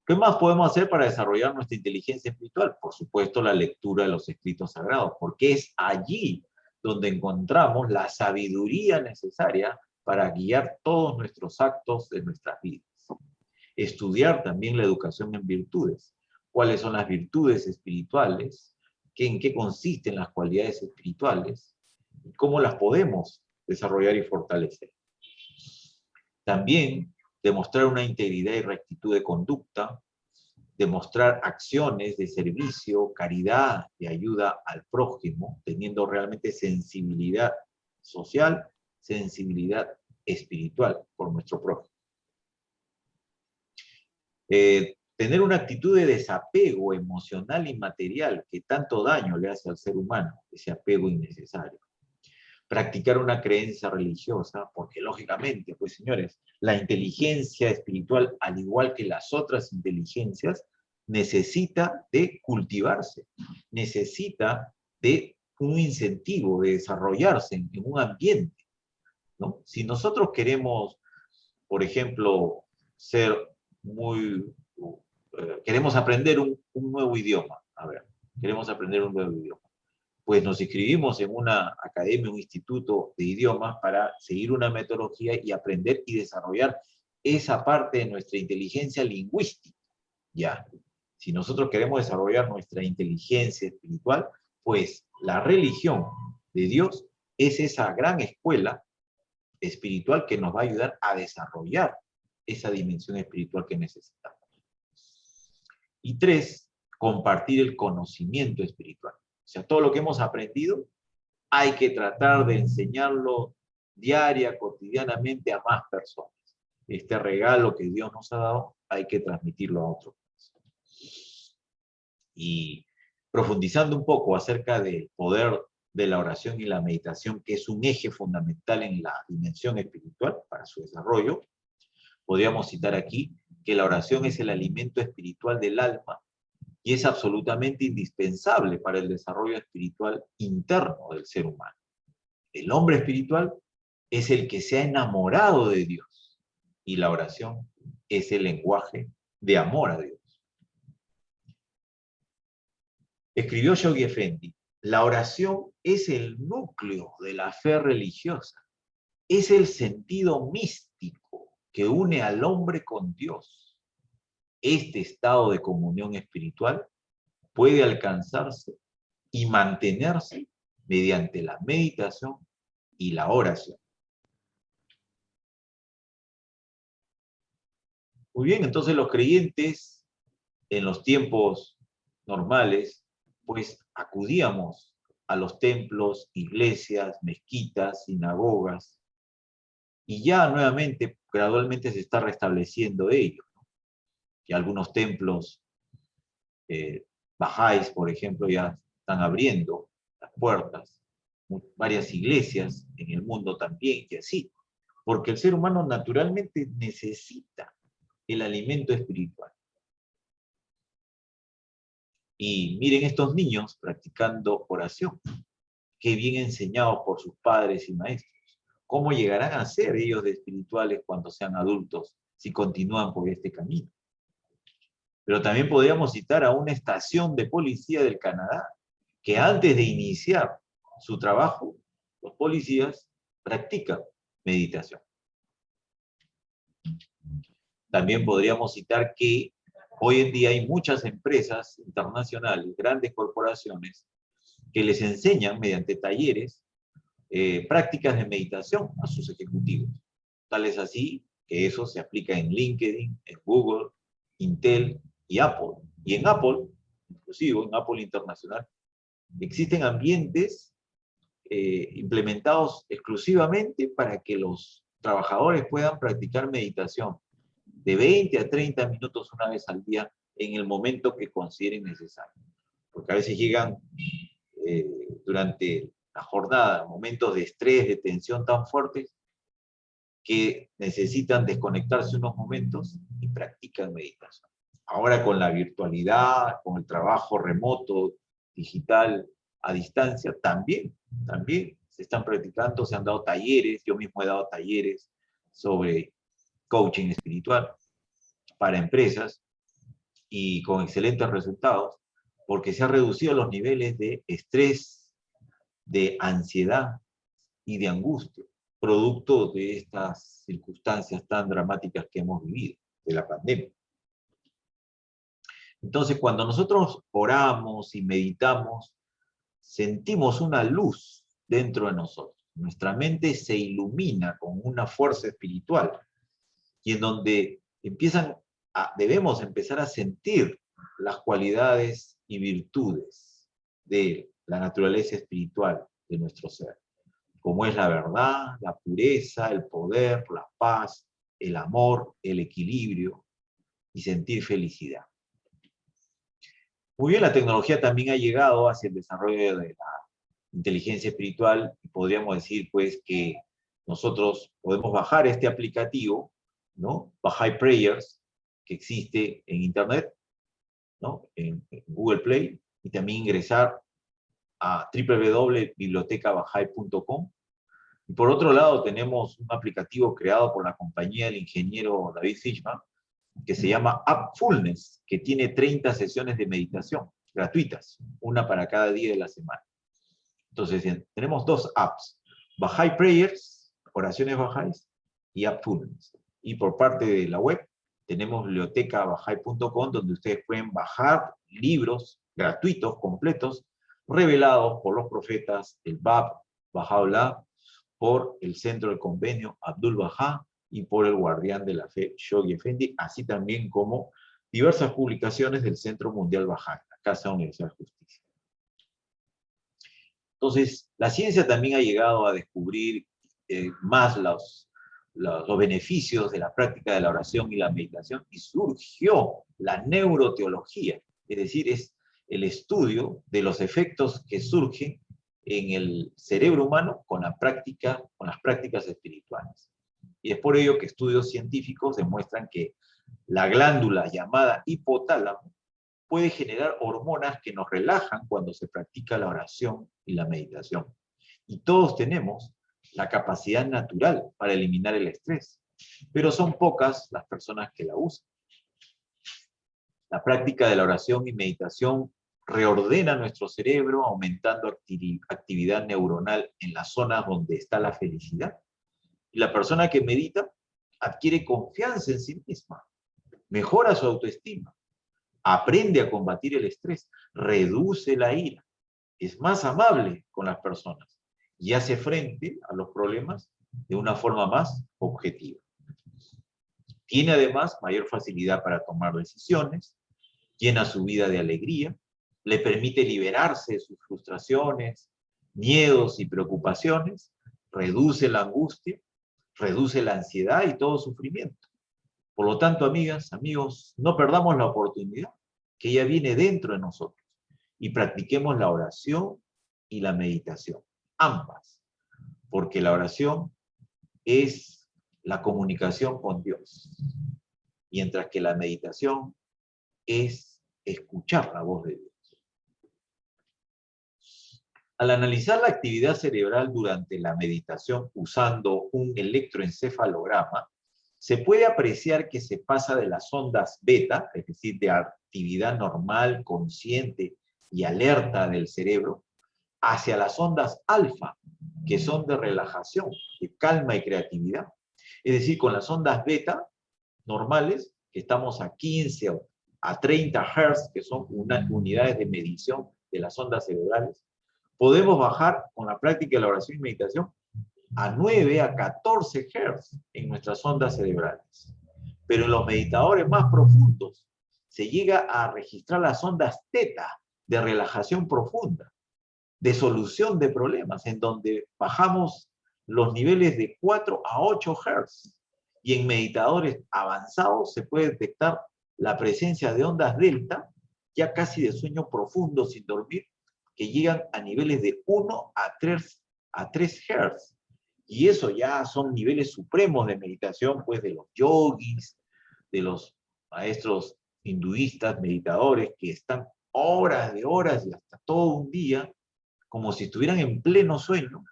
¿Qué más podemos hacer para desarrollar nuestra inteligencia espiritual? Por supuesto, la lectura de los escritos sagrados, porque es allí donde encontramos la sabiduría necesaria para guiar todos nuestros actos de nuestras vidas. Estudiar también la educación en virtudes. ¿Cuáles son las virtudes espirituales? ¿En qué consisten las cualidades espirituales? ¿Cómo las podemos desarrollar y fortalecer? También demostrar una integridad y rectitud de conducta, demostrar acciones de servicio, caridad y ayuda al prójimo, teniendo realmente sensibilidad social, sensibilidad espiritual por nuestro prójimo. Tener una actitud de desapego emocional y material que tanto daño le hace al ser humano, ese apego innecesario. Practicar una creencia religiosa, porque lógicamente, pues señores, la inteligencia espiritual, al igual que las otras inteligencias, necesita de cultivarse, necesita de un incentivo, de desarrollarse en un ambiente, ¿no? Si nosotros queremos, por ejemplo, queremos aprender un nuevo idioma, queremos aprender un nuevo idioma, pues nos inscribimos en una academia, un instituto de idiomas para seguir una metodología y aprender y desarrollar esa parte de nuestra inteligencia lingüística. Ya, si nosotros queremos desarrollar nuestra inteligencia espiritual, pues la religión de Dios es esa gran escuela espiritual que nos va a ayudar a desarrollar esa dimensión espiritual que necesitamos. Y 3, compartir el conocimiento espiritual. O sea, todo lo que hemos aprendido hay que tratar de enseñarlo cotidianamente a más personas. Este regalo que Dios nos ha dado hay que transmitirlo a otros. Y profundizando un poco acerca del poder de la oración y la meditación, que es un eje fundamental en la dimensión espiritual para su desarrollo, podríamos citar aquí que la oración es el alimento espiritual del alma y es absolutamente indispensable para el desarrollo espiritual interno del ser humano. El hombre espiritual es el que se ha enamorado de Dios y la oración es el lenguaje de amor a Dios. Escribió Shoghi Effendi, la oración es el núcleo de la fe religiosa, es el sentido místico que une al hombre con Dios. Este estado de comunión espiritual puede alcanzarse y mantenerse mediante la meditación y la oración. Muy bien, entonces los creyentes en los tiempos normales, pues acudíamos a los templos, iglesias, mezquitas, sinagogas, y ya nuevamente, gradualmente se está restableciendo ello, ¿no? Y algunos templos bajáis, por ejemplo, ya están abriendo las puertas, varias iglesias en el mundo también, y así, porque el ser humano naturalmente necesita el alimento espiritual. Y miren estos niños practicando oración, qué bien enseñados por sus padres y maestros. ¿Cómo llegarán a ser ellos de espirituales cuando sean adultos si continúan por este camino? Pero también podríamos citar a una estación de policía del Canadá, que antes de iniciar su trabajo, los policías practican meditación. También podríamos citar que hoy en día hay muchas empresas internacionales, grandes corporaciones, que les enseñan mediante talleres prácticas de meditación a sus ejecutivos. Tal es así que eso se aplica en LinkedIn, en Google, Intel y Apple. Y en Apple, inclusive en Apple Internacional, existen ambientes implementados exclusivamente para que los trabajadores puedan practicar meditación de 20 a 30 minutos una vez al día en el momento que consideren necesario. Porque a veces llegan durante la jornada momentos de estrés, de tensión tan fuertes, que necesitan desconectarse unos momentos y practican meditación. Ahora con la virtualidad, con el trabajo remoto, digital, a distancia, también se están practicando, se han dado talleres, yo mismo he dado talleres sobre coaching espiritual para empresas y con excelentes resultados, porque se han reducido los niveles de estrés, de ansiedad y de angustia, producto de estas circunstancias tan dramáticas que hemos vivido, de la pandemia. Entonces, cuando nosotros oramos y meditamos, sentimos una luz dentro de nosotros. Nuestra mente se ilumina con una fuerza espiritual y en donde debemos empezar a sentir las cualidades y virtudes de la naturaleza espiritual de nuestro ser, como es la verdad, la pureza, el poder, la paz, el amor, el equilibrio y sentir felicidad. Muy bien, la tecnología también ha llegado hacia el desarrollo de la inteligencia espiritual y podríamos decir pues que nosotros podemos bajar este aplicativo, ¿no? Bahá'í Prayers, que existe en internet, ¿no? En Google Play, y también ingresar a www.bibliotecabahai.com. Y por otro lado tenemos un aplicativo creado por la compañía del ingeniero David Fishman, que se llama Appfulness, que tiene 30 sesiones de meditación gratuitas, una para cada día de la semana. Entonces, tenemos dos apps, Bahá'í Prayers, oraciones bahá'ís, y Appfulness. Y por parte de la web, tenemos bibliotecabahai.com, donde ustedes pueden bajar libros gratuitos, completos, revelados por los profetas, el Bab, Baha'u'lláh, por el Centro del Convenio Abdul-Bahá y por el Guardián de la Fe, Shoghi Effendi, así también como diversas publicaciones del Centro Mundial Bahá'í, la Casa Universal de Justicia. Entonces, la ciencia también ha llegado a descubrir más los beneficios de la práctica de la oración y la meditación, y surgió la neuroteología, es decir, es el estudio de los efectos que surgen en el cerebro humano con las prácticas espirituales. Y es por ello que estudios científicos demuestran que la glándula llamada hipotálamo puede generar hormonas que nos relajan cuando se practica la oración y la meditación. Y todos tenemos la capacidad natural para eliminar el estrés, pero son pocas las personas que la usan. La práctica de la oración y meditación reordena nuestro cerebro, aumentando actividad neuronal en las zonas donde está la felicidad. Y la persona que medita adquiere confianza en sí misma, mejora su autoestima, aprende a combatir el estrés, reduce la ira, es más amable con las personas y hace frente a los problemas de una forma más objetiva. Tiene además mayor facilidad para tomar decisiones, llena su vida de alegría, le permite liberarse de sus frustraciones, miedos y preocupaciones, reduce la angustia, reduce la ansiedad y todo sufrimiento. Por lo tanto, amigas, amigos, no perdamos la oportunidad que ya viene dentro de nosotros y practiquemos la oración y la meditación, ambas, porque la oración es la comunicación con Dios, mientras que la meditación es escuchar la voz de Dios. Al analizar la actividad cerebral durante la meditación usando un electroencefalograma, se puede apreciar que se pasa de las ondas beta, es decir, de actividad normal, consciente y alerta del cerebro, hacia las ondas alfa, que son de relajación, de calma y creatividad. Es decir, con las ondas beta normales, que estamos a 15 o a 30 Hz, que son unidades de medición de las ondas cerebrales, podemos bajar con la práctica de la oración y meditación a 9 a 14 Hz en nuestras ondas cerebrales. Pero en los meditadores más profundos se llega a registrar las ondas teta de relajación profunda, de solución de problemas, en donde bajamos los niveles de 4 a 8 Hz. Y en meditadores avanzados se puede detectar la presencia de ondas delta, ya casi de sueño profundo sin dormir, que llegan a niveles de 1 a 3 Hz. Y eso ya son niveles supremos de meditación, pues, de los yogis, de los maestros hinduistas, meditadores, que están horas de horas y hasta todo un día, como si estuvieran en pleno sueño,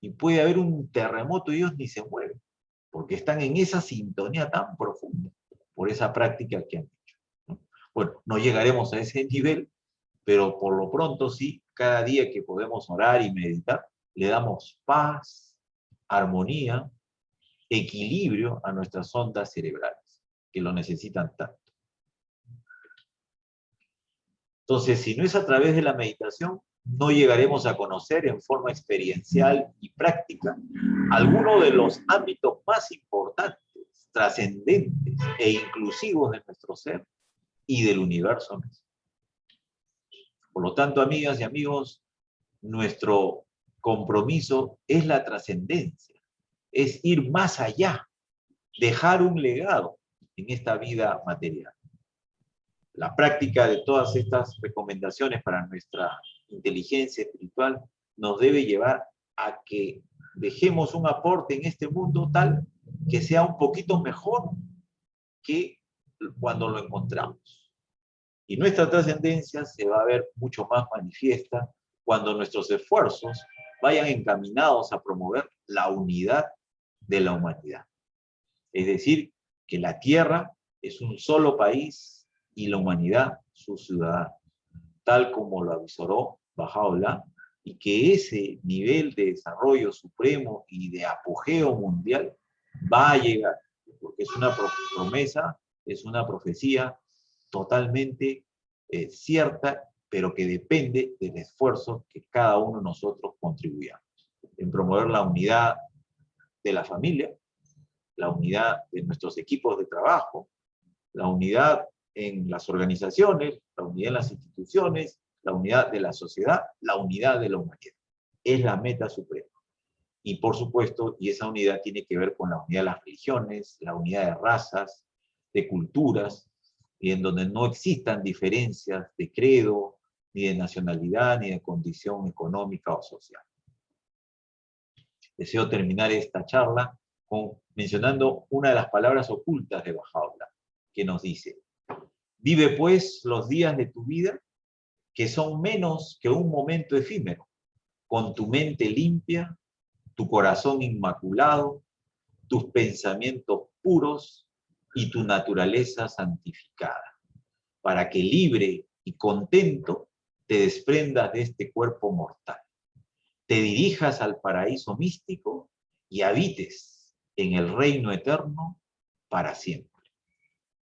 y puede haber un terremoto y ellos ni se mueven, porque están en esa sintonía tan profunda, por esa práctica que han hecho, ¿no? Bueno, no llegaremos a ese nivel, pero por lo pronto sí, cada día que podemos orar y meditar, le damos paz, armonía, equilibrio a nuestras ondas cerebrales, que lo necesitan tanto. Entonces, si no es a través de la meditación, no llegaremos a conocer en forma experiencial y práctica algunos de los ámbitos más importantes, trascendentes e inclusivos de nuestro ser y del universo mismo. Por lo tanto, amigas y amigos, nuestro compromiso es la trascendencia, es ir más allá, dejar un legado en esta vida material. La práctica de todas estas recomendaciones para nuestra inteligencia espiritual nos debe llevar a que dejemos un aporte en este mundo tal que sea un poquito mejor que cuando lo encontramos. Y nuestra trascendencia se va a ver mucho más manifiesta cuando nuestros esfuerzos vayan encaminados a promover la unidad de la humanidad. Es decir, que la Tierra es un solo país y la humanidad sus ciudadanos, tal como lo avisoró Bahá'u'lláh, y que ese nivel de desarrollo supremo y de apogeo mundial va a llegar, porque es una promesa, es una profecía totalmente cierta, pero que depende del esfuerzo que cada uno de nosotros contribuyamos en promover la unidad de la familia, la unidad de nuestros equipos de trabajo, la unidad en las organizaciones, la unidad en las instituciones, la unidad de la sociedad, la unidad de la humanidad. Es la meta suprema. Y por supuesto, y esa unidad tiene que ver con la unidad de las religiones, la unidad de razas, de culturas, y en donde no existan diferencias de credo, ni de nacionalidad, ni de condición económica o social. Deseo terminar esta charla mencionando una de las palabras ocultas de Bahá'u'lláh, que nos dice: vive pues los días de tu vida, que son menos que un momento efímero, con tu mente limpia, tu corazón inmaculado, tus pensamientos puros y tu naturaleza santificada, para que libre y contento te desprendas de este cuerpo mortal, te dirijas al paraíso místico y habites en el reino eterno para siempre.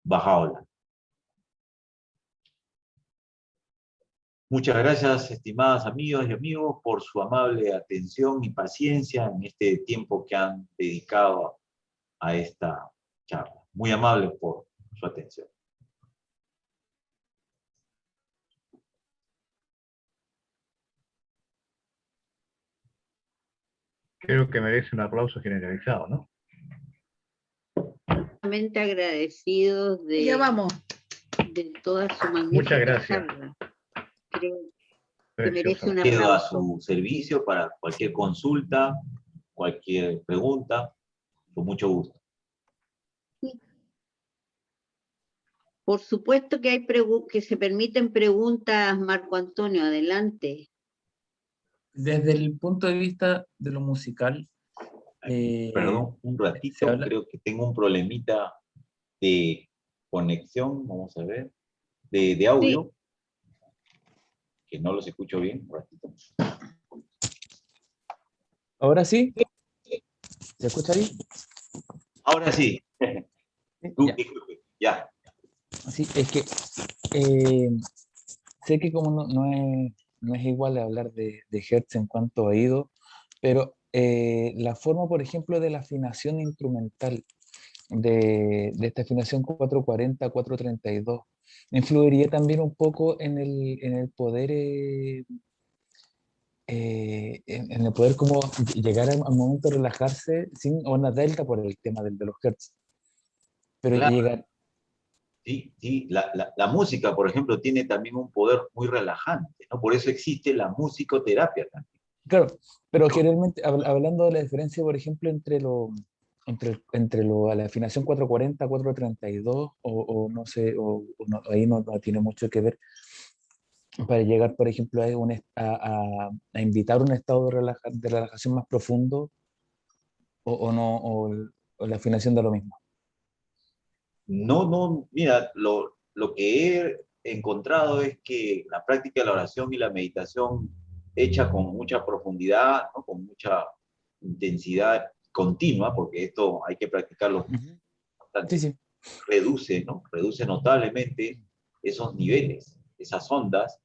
Bahá'u'lláh. Muchas gracias, estimadas amigas y amigos, por su amable atención y paciencia en este tiempo que han dedicado a esta charla. Muy amables por su atención. Creo que merece un aplauso generalizado, ¿no? Agradecidos de toda su magnífica Muchas gracias. charla. Creo que merece un aplauso. Quedo a su servicio para cualquier consulta, cualquier pregunta, con mucho gusto. Sí. Por supuesto que hay que se permiten preguntas, Marco Antonio, adelante. Desde el punto de vista de lo musical, Perdón, un Se ratito, habla, creo que tengo un problemita de conexión, vamos a ver, de Sí, audio, que no los escucho bien, un ratito. ¿ahora sí? ¿Se escucha bien? Ahora sí, Sí, tú, ya. disculpe, ya. Sí, es que eh, sé que como no es igual hablar de Hertz en cuanto a oído, pero la forma, por ejemplo, de la afinación instrumental, de esta afinación 440, 432, influiría también un poco en el poder, en el poder como llegar al momento de relajarse sin onda delta por el tema de los Hertz, pero Claro, llegar, sí, sí. La música, por ejemplo, tiene también un poder muy relajante, ¿no? Por eso existe la musicoterapia también. claro, pero generalmente hablando de la diferencia, por ejemplo, entre la afinación 440, 432, o no sé, ahí no tiene mucho que ver para llegar, por ejemplo, a invitar un estado de relajación más profundo, o no, o la afinación da lo mismo. No, no, mira, lo que he encontrado es que la práctica de la oración y la meditación hecha con mucha profundidad, ¿no? Con mucha intensidad continua, porque esto hay que practicarlo Ujú. Sí, bastante, sí. reduce, ¿no? Reduce notablemente esos niveles, esas ondas,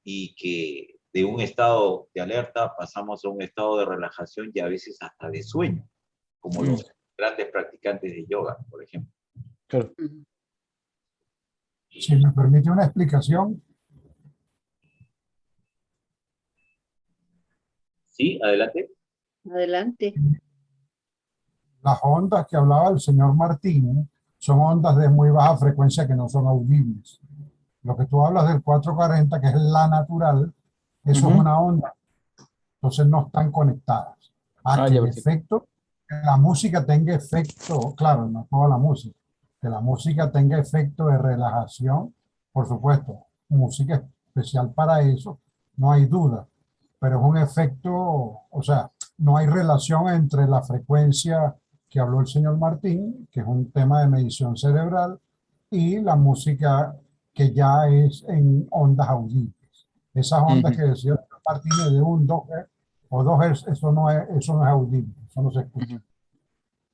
y que de un estado de alerta pasamos a un estado de relajación y a veces hasta de sueño, como Mm, los grandes practicantes de yoga, por ejemplo. claro. mm, Si me permite una explicación, ¿Sí? Adelante. adelante. las ondas que hablaba el señor Martín son ondas de muy baja frecuencia que no son audibles. Lo que tú hablas del 440, que es la natural, eso es Ujú. una onda, entonces no están conectadas. A Ah, que ya, el perfecto. efecto, que la música tenga efecto, claro, no toda la música, que la música tenga efecto de relajación, por supuesto, música especial para eso, no hay duda, pero es un efecto, o sea, no hay relación entre la frecuencia que habló el señor Martín, que es un tema de medición cerebral, y la música que ya es en ondas audibles. Esas ondas que Ujú, decía el señor Martín de un 2 Hz o 2 Hz, eso no es audible, eso no se escucha, ujú,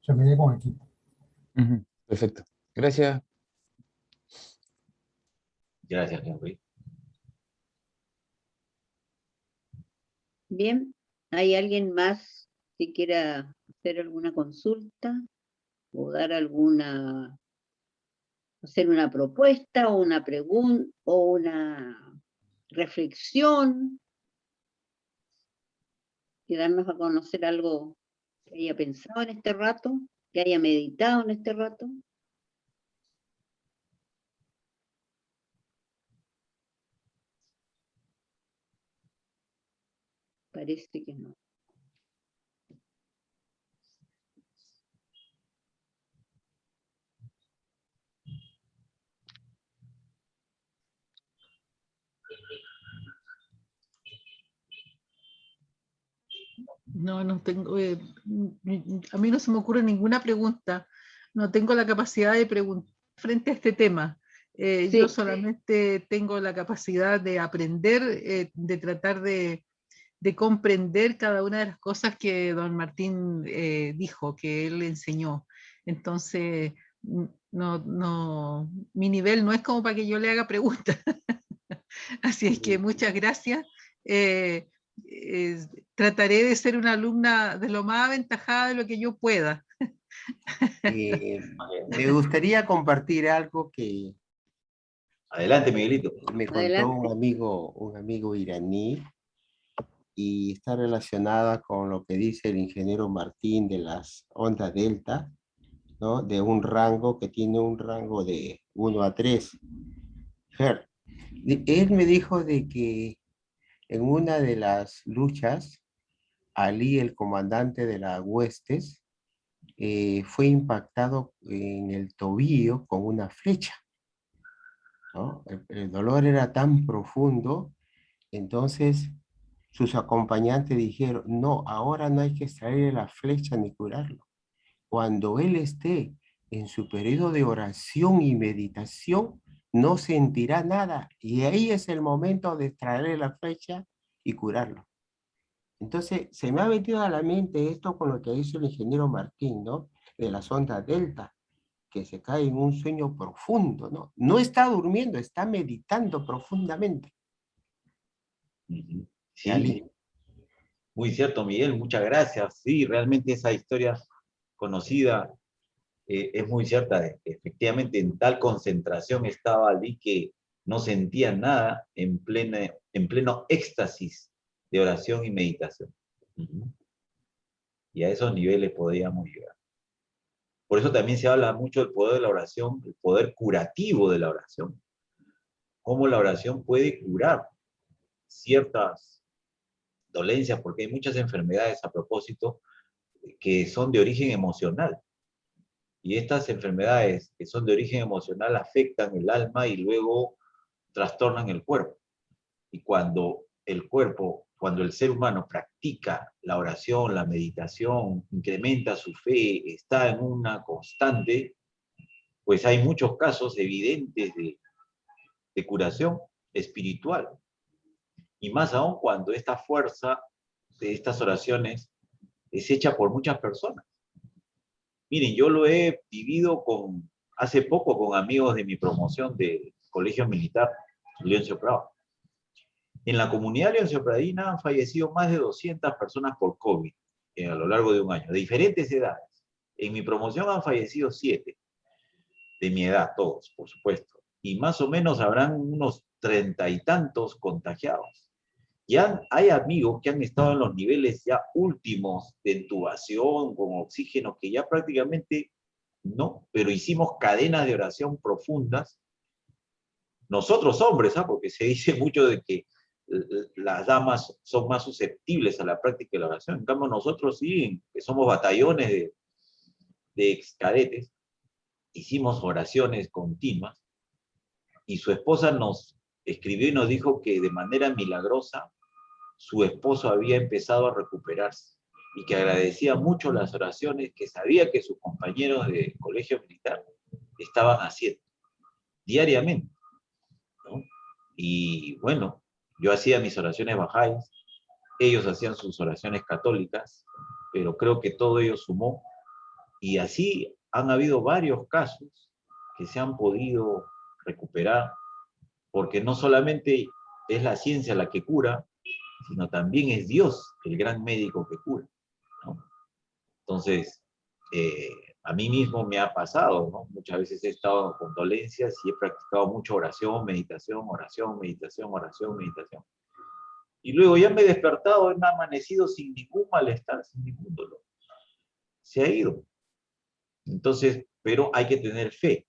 se mide con equipo. ujú. Perfecto. Gracias. Gracias, Henry. Bien, ¿hay alguien más que quiera hacer alguna consulta o dar alguna, hacer una propuesta o una pregunta o una reflexión y darnos a conocer algo que haya pensado en este rato, que haya meditado en este rato? Parece que no. No, no tengo, a mí no se me ocurre ninguna pregunta. No tengo la capacidad de preguntar frente a este tema. Yo Sí, solamente tengo la capacidad de aprender, de tratar de comprender cada una de las cosas que don Martín dijo, que él enseñó. Entonces, mi nivel no es como para que yo le haga preguntas. Así es que muchas gracias. Eh, eh, Trataré de ser una alumna de lo más aventajada de lo que yo pueda. Me gustaría compartir algo que Adelante, Miguelito. me contó adelante. un amigo iraní y está relacionada con lo que dice el ingeniero Martín de las ondas delta, ¿no? De un rango que tiene un rango de 1 a 3 Hz. Él me dijo de que en una de las luchas, Ali, el comandante de las huestes, fue impactado en el tobillo con una flecha, ¿no? El dolor era tan profundo, entonces sus acompañantes dijeron, no, ahora no hay que extraerle la flecha ni curarlo. Cuando él esté en su periodo de oración y meditación, no sentirá nada. Y ahí es el momento de extraerle la flecha y curarlo. Entonces, se me ha metido a la mente esto con lo que hizo el ingeniero Martín, ¿no? De la sonda Delta, que se cae en un sueño profundo, ¿no? No está durmiendo, está meditando profundamente. Ujú. Y Ali. Sí, muy cierto, Miguel, muchas gracias. Sí, realmente esa historia conocida es muy cierta. Efectivamente, en tal concentración estaba Ali que no sentía nada en pleno éxtasis de oración y meditación. Ujú. Y a esos niveles podíamos llegar. Por eso también se habla mucho del poder de la oración, el poder curativo de la oración. Cómo la oración puede curar ciertas dolencias, porque hay muchas enfermedades a propósito que son de origen emocional. Y estas enfermedades que son de origen emocional afectan el alma y luego trastornan el cuerpo. Y cuando cuando el ser humano practica la oración, la meditación, incrementa su fe, está en una constante, pues hay muchos casos evidentes de curación espiritual. Y más aún cuando esta fuerza de estas oraciones es hecha por muchas personas. Miren, yo lo he vivido hace poco con amigos de mi promoción del Colegio Militar Leoncio Prado. En la comunidad leonciopradina han fallecido más de 200 personas por COVID a lo largo de un año, de diferentes edades. En mi promoción han fallecido 7, de mi edad, todos, por supuesto. Y más o menos habrán unos 30 y tantos contagiados. Ya hay amigos que han estado en los niveles ya últimos de intubación, con oxígeno, que ya prácticamente no, pero hicimos cadenas de oración profundas. Nosotros hombres, porque se dice mucho de que las damas son más susceptibles a la práctica de la oración. En cambio, nosotros sí, que somos batallones de ex cadetes, hicimos oraciones continuas y su esposa nos escribió y nos dijo que de manera milagrosa su esposo había empezado a recuperarse y que agradecía mucho las oraciones que sabía que sus compañeros de colegio militar estaban haciendo diariamente, ¿no? Y bueno, yo hacía mis oraciones bajáis, ellos hacían sus oraciones católicas, pero creo que todo ello sumó y así han habido varios casos que se han podido recuperar, porque no solamente es la ciencia la que cura, sino también es Dios el gran médico que cura, ¿no? Entonces, a mí mismo me ha pasado, ¿no? Muchas veces he estado con dolencias y he practicado mucho oración, meditación, oración, meditación, oración, meditación. Y luego ya me he despertado, he amanecido sin ningún malestar, sin ningún dolor. Se ha ido. Entonces, pero hay que tener fe.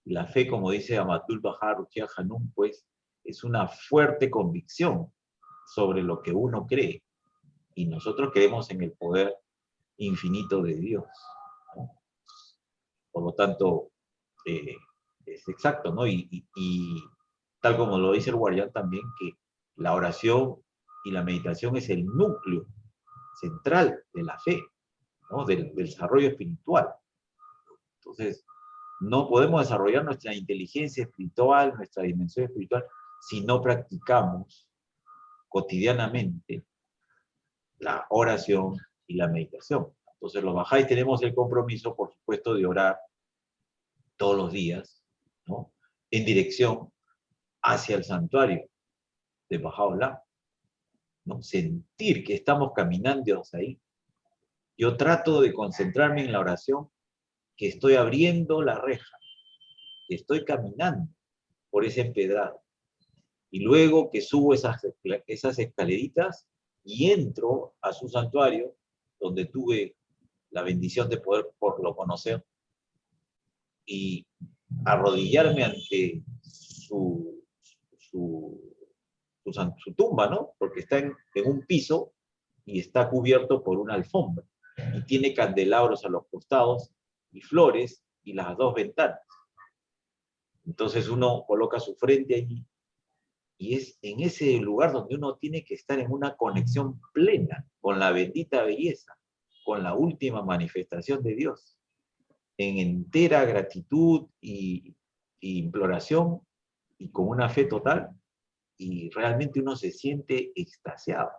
La fe, como dice Amatul Bahar Rukia Hanum, pues, es una fuerte convicción sobre lo que uno cree. Y nosotros creemos en el poder infinito de Dios, ¿no? Por lo tanto, es exacto, ¿no? Y tal como lo dice el Guardián también, que la oración y la meditación es el núcleo central de la fe, ¿no? Del desarrollo espiritual. Entonces, no podemos desarrollar nuestra inteligencia espiritual, nuestra dimensión espiritual, si no practicamos cotidianamente la oración y la meditación. Entonces los bajáis tenemos el compromiso, por supuesto, de orar todos los días, ¿no? En dirección hacia el santuario de Bahá'u'lláh, ¿no? Sentir que estamos caminando hacia ahí. Yo trato de concentrarme en la oración, que estoy abriendo la reja, que estoy caminando por ese empedrado. Y luego que subo esas escaleritas y entro a su santuario, donde tuve la bendición de poder por conocer, y arrodillarme ante su tumba, ¿no? Porque está en un piso y está cubierto por una alfombra. Y tiene candelabros a los costados y flores y las 2 ventanas. Entonces uno coloca su frente allí Y es en ese lugar donde uno tiene que estar en una conexión plena con la bendita belleza, con la última manifestación de Dios, en entera gratitud y imploración y con una fe total, y realmente uno se siente extasiado.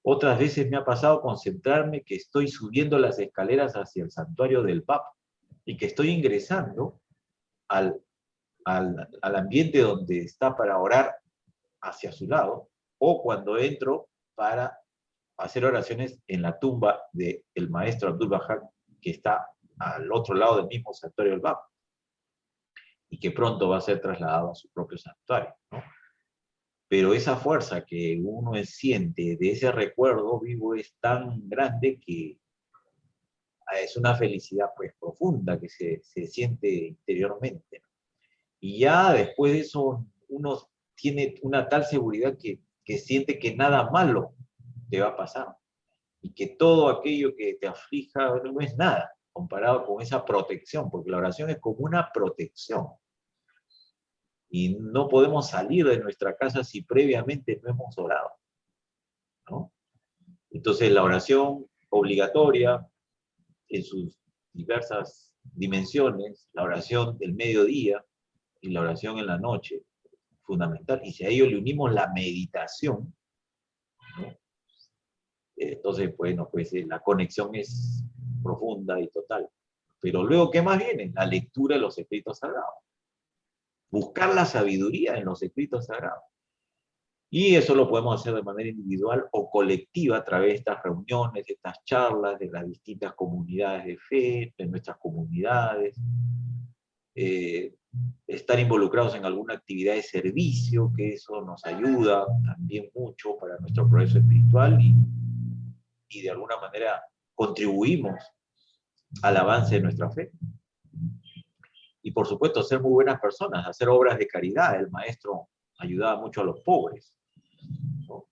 Otras veces me ha pasado concentrarme que estoy subiendo las escaleras hacia el santuario del Papa y que estoy ingresando al ambiente donde está para orar hacia su lado, o cuando entro para hacer oraciones en la tumba del maestro Abdul Bahá, que está al otro lado del mismo santuario del Papa, y que pronto va a ser trasladado a su propio santuario, ¿no? Pero esa fuerza que uno siente de ese recuerdo vivo es tan grande que es una felicidad pues profunda que se siente interiormente, ¿no? Y ya después de eso uno tiene una tal seguridad que siente que nada malo te va a pasar y que todo aquello que te aflija no es nada comparado con esa protección, porque la oración es como una protección. Y no podemos salir de nuestra casa si previamente no hemos orado, ¿no? Entonces la oración obligatoria en sus diversas dimensiones, la oración del mediodía y la oración en la noche, fundamental. Y si a ello le unimos la meditación, ¿no? Entonces, bueno, pues la conexión es profunda y total. Pero luego, ¿qué más viene? La lectura de los escritos sagrados. Buscar la sabiduría en los escritos sagrados. Y eso lo podemos hacer de manera individual o colectiva a través de estas reuniones, de estas charlas, de las distintas comunidades de fe, de nuestras comunidades. Estar involucrados en alguna actividad de servicio, que eso nos ayuda también mucho para nuestro progreso espiritual y de alguna manera contribuimos al avance de nuestra fe. Y por supuesto, ser muy buenas personas, hacer obras de caridad. El maestro ayudaba mucho a los pobres, ¿no?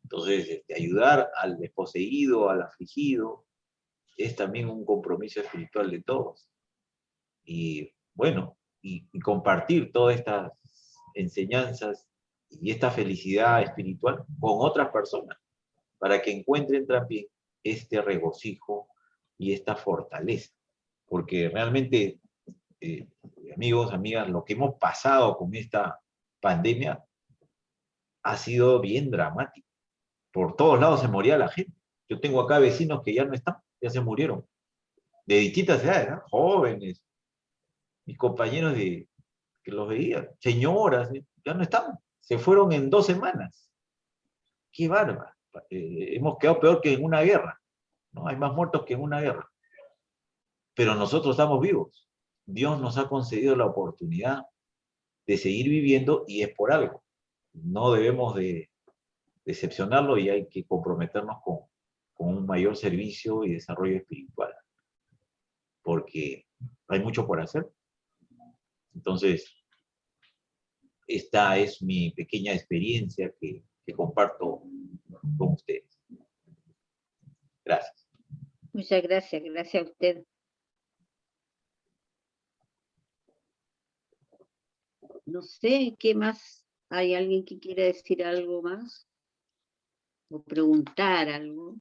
Entonces, ayudar al desposeído, al afligido, es también un compromiso espiritual de todos. Y bueno, y compartir todas estas enseñanzas y esta felicidad espiritual con otras personas, para que encuentren también este regocijo y esta fortaleza. Porque realmente, amigos, amigas, lo que hemos pasado con esta pandemia ha sido bien dramático. Por todos lados se moría la gente. Yo tengo acá vecinos que ya no están, ya se murieron, de distintas edades, ¿no? Jóvenes, mis compañeros que los veía, señoras, ya no están, se fueron en 2 semanas. ¡Qué bárbaro! Hemos quedado peor que en una guerra, ¿no? Hay más muertos que en una guerra. Pero nosotros estamos vivos. Dios nos ha concedido la oportunidad de seguir viviendo y es por algo. No debemos de decepcionarlo y hay que comprometernos con un mayor servicio y desarrollo espiritual, porque hay mucho por hacer. Entonces, esta es mi pequeña experiencia que comparto con ustedes. Gracias. Muchas gracias, gracias a usted. No sé, ¿qué más? ¿Hay alguien que quiera decir algo más? ¿O preguntar algo?